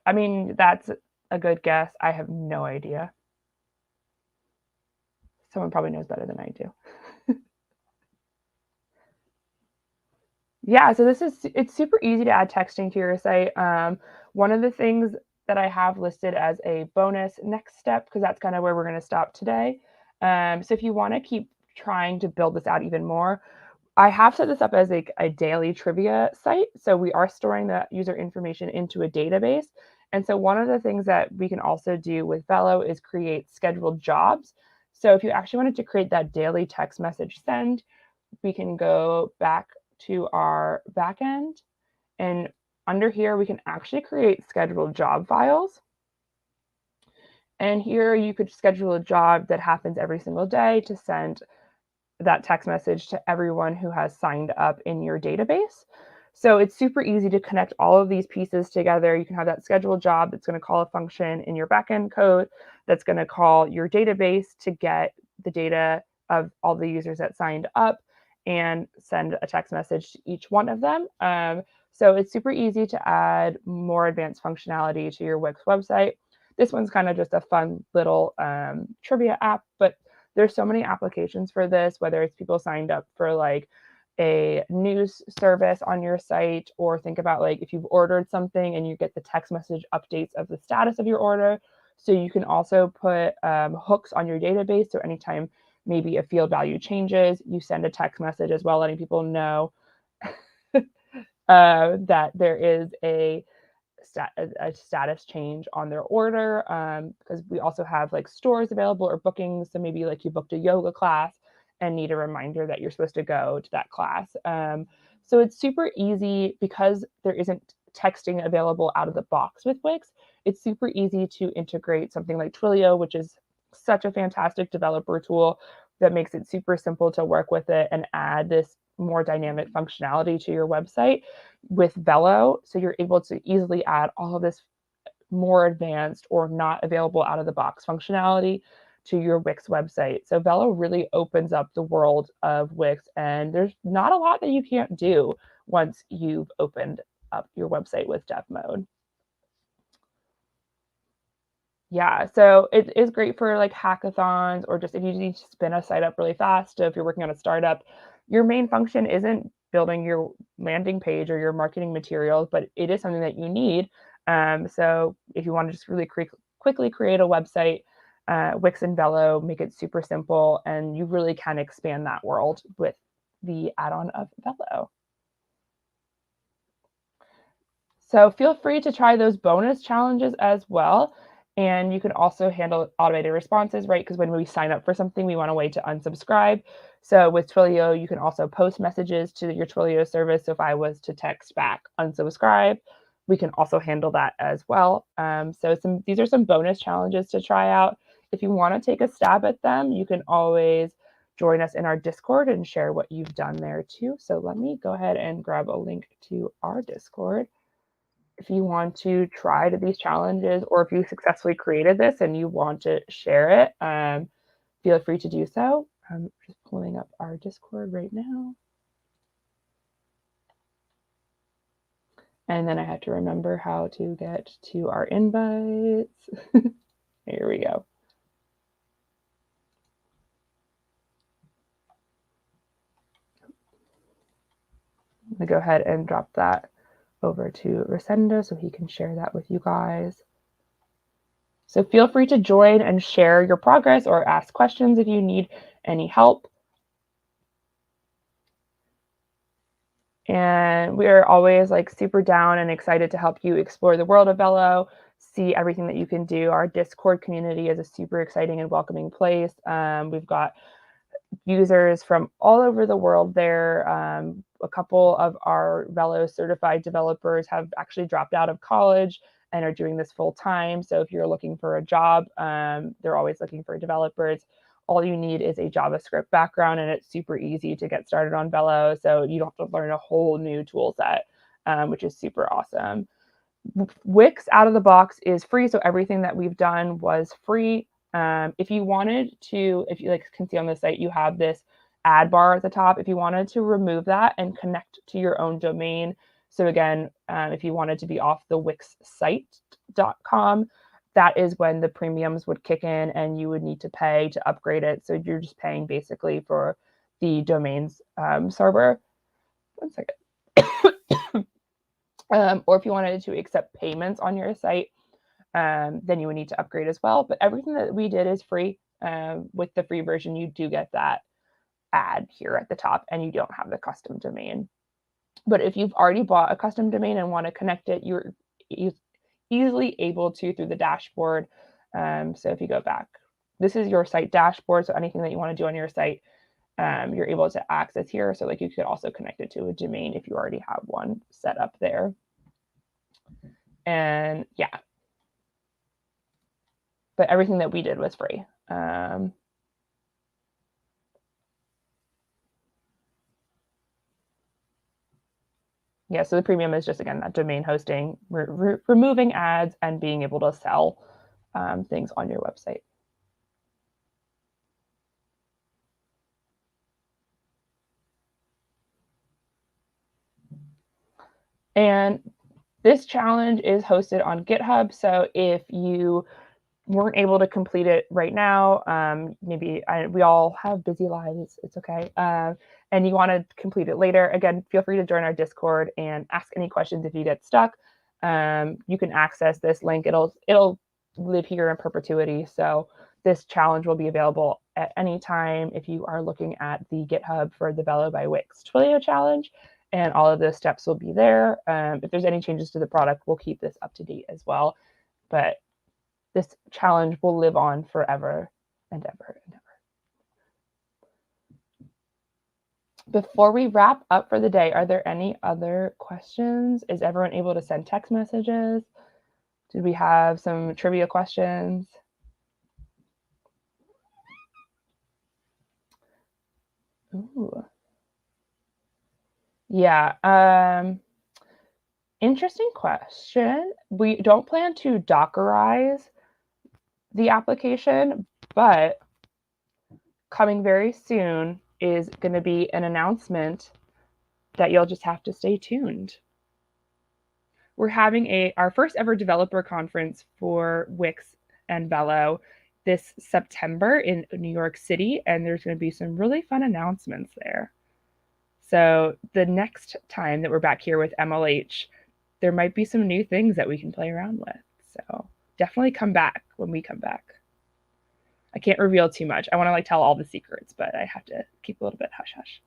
I mean, that's a good guess. I have no idea. Someone probably knows better than I do. Yeah, so it's super easy to add texting to your site. One of the things that I have listed as a bonus next step, because that's kind of where we're going to stop today. So if you want to keep trying to build this out even more, I have set this up as a daily trivia site. So we are storing the user information into a database. And so one of the things that we can also do with Velo is create scheduled jobs. So if you actually wanted to create that daily text message send, we can go back to our backend, and under here, we can actually create scheduled job files. And here you could schedule a job that happens every single day to send that text message to everyone who has signed up in your database. So it's super easy to connect all of these pieces together. You can have that scheduled job that's going to call a function in your backend code that's going to call your database to get the data of all the users that signed up and send a text message to each one of them. So it's super easy to add more advanced functionality to your Wix website. This one's kind of just a fun little trivia app, but there's so many applications for this, whether it's people signed up for like a news service on your site, or think about like if you've ordered something and you get the text message updates of the status of your order. So you can also put hooks on your database. So anytime maybe a field value changes, you send a text message as well, letting people know that there is a status change on their order, because we also have like stores available or bookings. So maybe like you booked a yoga class and need a reminder that you're supposed to go to that class. So it's super easy because there isn't texting available out of the box with Wix. It's super easy to integrate something like Twilio, which is such a fantastic developer tool that makes it super simple to work with it and add this more dynamic functionality to your website with Velo. So you're able to easily add all of this more advanced or not available out of the box functionality to your Wix website. So Velo really opens up the world of Wix, and there's not a lot that you can't do once you've opened up your website with dev mode. Yeah, so it is great for like hackathons or just if you need to spin a site up really fast. So if you're working on a startup, your main function isn't building your landing page or your marketing materials, but it is something that you need. So if you want to just really quickly create a website, Wix and Velo make it super simple, and you really can expand that world with the add-on of Velo. So feel free to try those bonus challenges as well. And you can also handle automated responses, right? Because when we sign up for something, we want a way to unsubscribe. So with Twilio, you can also post messages to your Twilio service. So if I was to text back unsubscribe, we can also handle that as well. So these are some bonus challenges to try out. If you want to take a stab at them, you can always join us in our Discord and share what you've done there too. So let me go ahead and grab a link to our Discord. If you want to try to these challenges, or if you successfully created this and you want to share it, feel free to do so. I'm just pulling up our Discord right now. And then I have to remember how to get to our invites. Here we go. I'm going to go ahead and drop that over to Rosendo so he can share that with you guys. So feel free to join and share your progress or ask questions if you need any help. And we are always like super down and excited to help you explore the world of Velo, see everything that you can do. Our Discord community is a super exciting and welcoming place. We've got users from all over the world there. A couple of our Velo certified developers have actually dropped out of college and are doing this full time. So if you're looking for a job, they're always looking for developers. All you need is a JavaScript background, and it's super easy to get started on Velo. So you don't have to learn a whole new tool set, which is super awesome. Wix out of the box is free. So everything that we've done was free. If you wanted to, if you like can see on the site, you have this ad bar at the top. If you wanted to remove that and connect to your own domain. So again, if you wanted to be off the wixsite.com, that is when the premiums would kick in and you would need to pay to upgrade it. So you're just paying basically for the domains server. One second. Or if you wanted to accept payments on your site, then you would need to upgrade as well. But everything that we did is free. With the free version, you do get that ad here at the top, and you don't have the custom domain. But if you've already bought a custom domain and want to connect it, you're easily able to through the dashboard. So if you go back, this is your site dashboard. So anything that you want to do on your site, you're able to access here. So like you could also connect it to a domain if you already have one set up there. And yeah, but everything that we did was free. Yeah, so the premium is just, again, that domain hosting, removing ads, and being able to sell things on your website. And this challenge is hosted on GitHub. So if you weren't able to complete it right now, maybe we all have busy lives, it's okay, and you want to complete it later, again, feel free to join our Discord and ask any questions if you get stuck. You can access this link. It'll live here in perpetuity. So this challenge will be available at any time if you are looking at the GitHub for the Velo by Wix Twilio challenge, and all of the steps will be there. If there's any changes to the product, we'll keep this up to date as well. But this challenge will live on forever and ever and ever. Before we wrap up for the day, are there any other questions? Is everyone able to send text messages? Did we have some trivia questions? Ooh. Yeah. Interesting question. We don't plan to Dockerize the application, but coming very soon is going to be an announcement that you'll just have to stay tuned. We're having our first ever developer conference for Wix and Velo this September in New York City, and there's going to be some really fun announcements there. So the next time that we're back here with MLH, there might be some new things that we can play around with. So definitely come back when we come back. I can't reveal too much. I want to tell all the secrets, but I have to keep a little bit hush hush.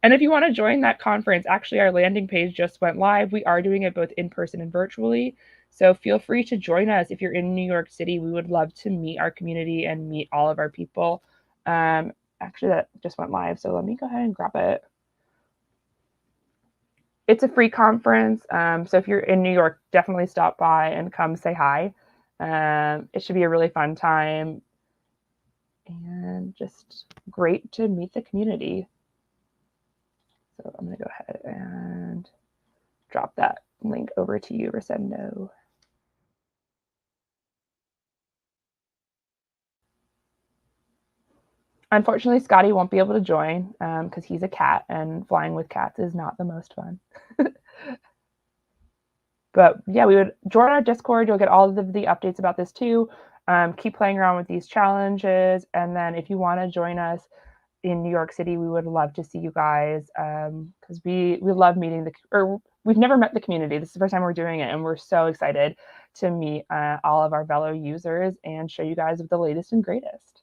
And if you want to join that conference, actually our landing page just went live. We are doing it both in person and virtually. So feel free to join us if you're in New York City. We would love to meet our community and meet all of our people. Actually, that just went live. So let me go ahead and grab it. It's a free conference. So if you're in New York, definitely stop by and come say hi. It should be a really fun time and just great to meet the community. So I'm going to go ahead and drop that link over to you, Rosendo. Unfortunately, Scotty won't be able to join because he's a cat, and flying with cats is not the most fun. But yeah, we would join our Discord. You'll get all of the updates about this too. Keep playing around with these challenges. And then if you want to join us in New York City, we would love to see you guys because we love meeting we've never met the community. This is the first time we're doing it, and we're so excited to meet all of our Velo users and show you guys the latest and greatest.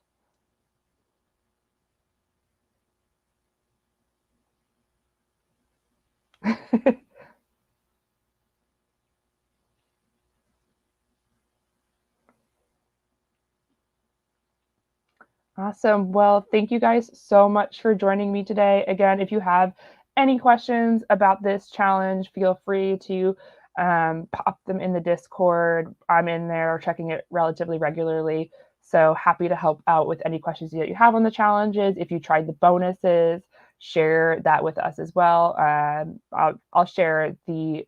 Awesome. Well, thank you guys so much for joining me today. Again, if you have any questions about this challenge, feel free to pop them in the Discord. I'm in there checking it relatively regularly. So happy to help out with any questions that you have on the challenges. If you tried the bonuses, share that with us as well. I'll share the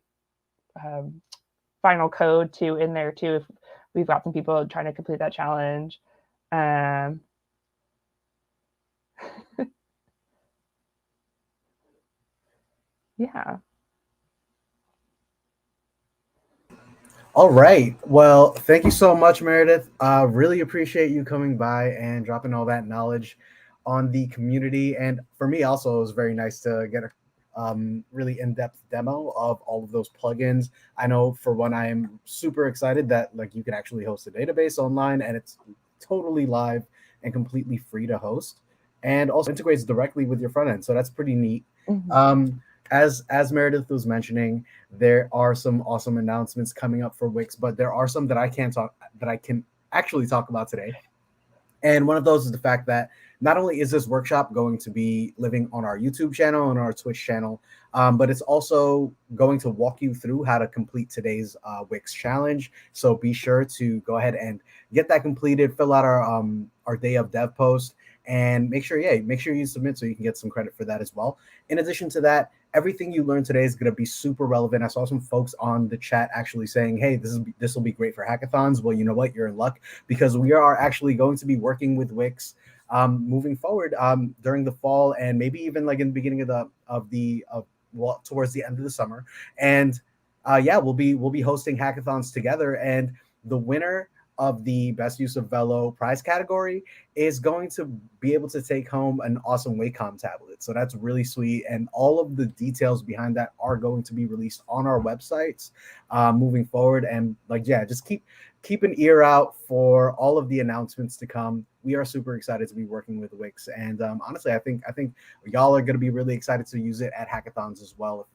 final code too in there too if we've got some people trying to complete that challenge. Yeah. All right. Well, thank you so much, Meredith. Really appreciate you coming by and dropping all that knowledge on the community. And for me, also, it was very nice to get a really in-depth demo of all of those plugins. I know for one, I am super excited that you can actually host a database online and it's totally live and completely free to host, and also integrates directly with your front end. So that's pretty neat. Mm-hmm. As Meredith was mentioning, there are some awesome announcements coming up for Wix, but there are some that I can actually talk about today. And one of those is the fact that not only is this workshop going to be living on our YouTube channel and our Twitch channel, but it's also going to walk you through how to complete today's Wix challenge. So be sure to go ahead and get that completed, fill out our day of dev post, and make sure you submit so you can get some credit for that as well. In addition to that, everything you learned today is going to be super relevant. I saw some folks on the chat actually saying, hey, this will be great for hackathons. Well, you know what? You're in luck, because we are actually going to be working with Wix moving forward during the fall, and maybe even in the beginning towards the end of the summer. And we'll be hosting hackathons together, and the winner of the best use of Velo prize category is going to be able to take home an awesome Wacom tablet. So that's really sweet. And all of the details behind that are going to be released on our websites moving forward. And just keep an ear out for all of the announcements to come. We are super excited to be working with Wix. And honestly, I think y'all are going to be really excited to use it at hackathons as well.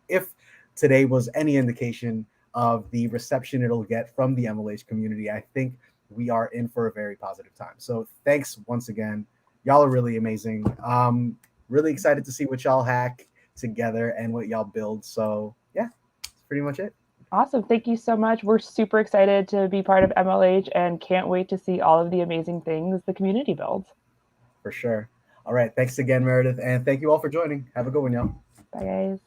If today was any indication of the reception it'll get from the MLH community, I think we are in for a very positive time. So thanks once again. y'all are really amazing. Really excited to see what y'all hack together and what y'all build. So yeah, that's pretty much it. Awesome. Thank you so much. We're super excited to be part of MLH and can't wait to see all of the amazing things the community builds. For sure. All right. Thanks again, Meredith. And thank you all for joining. Have a good one, y'all. Bye, guys.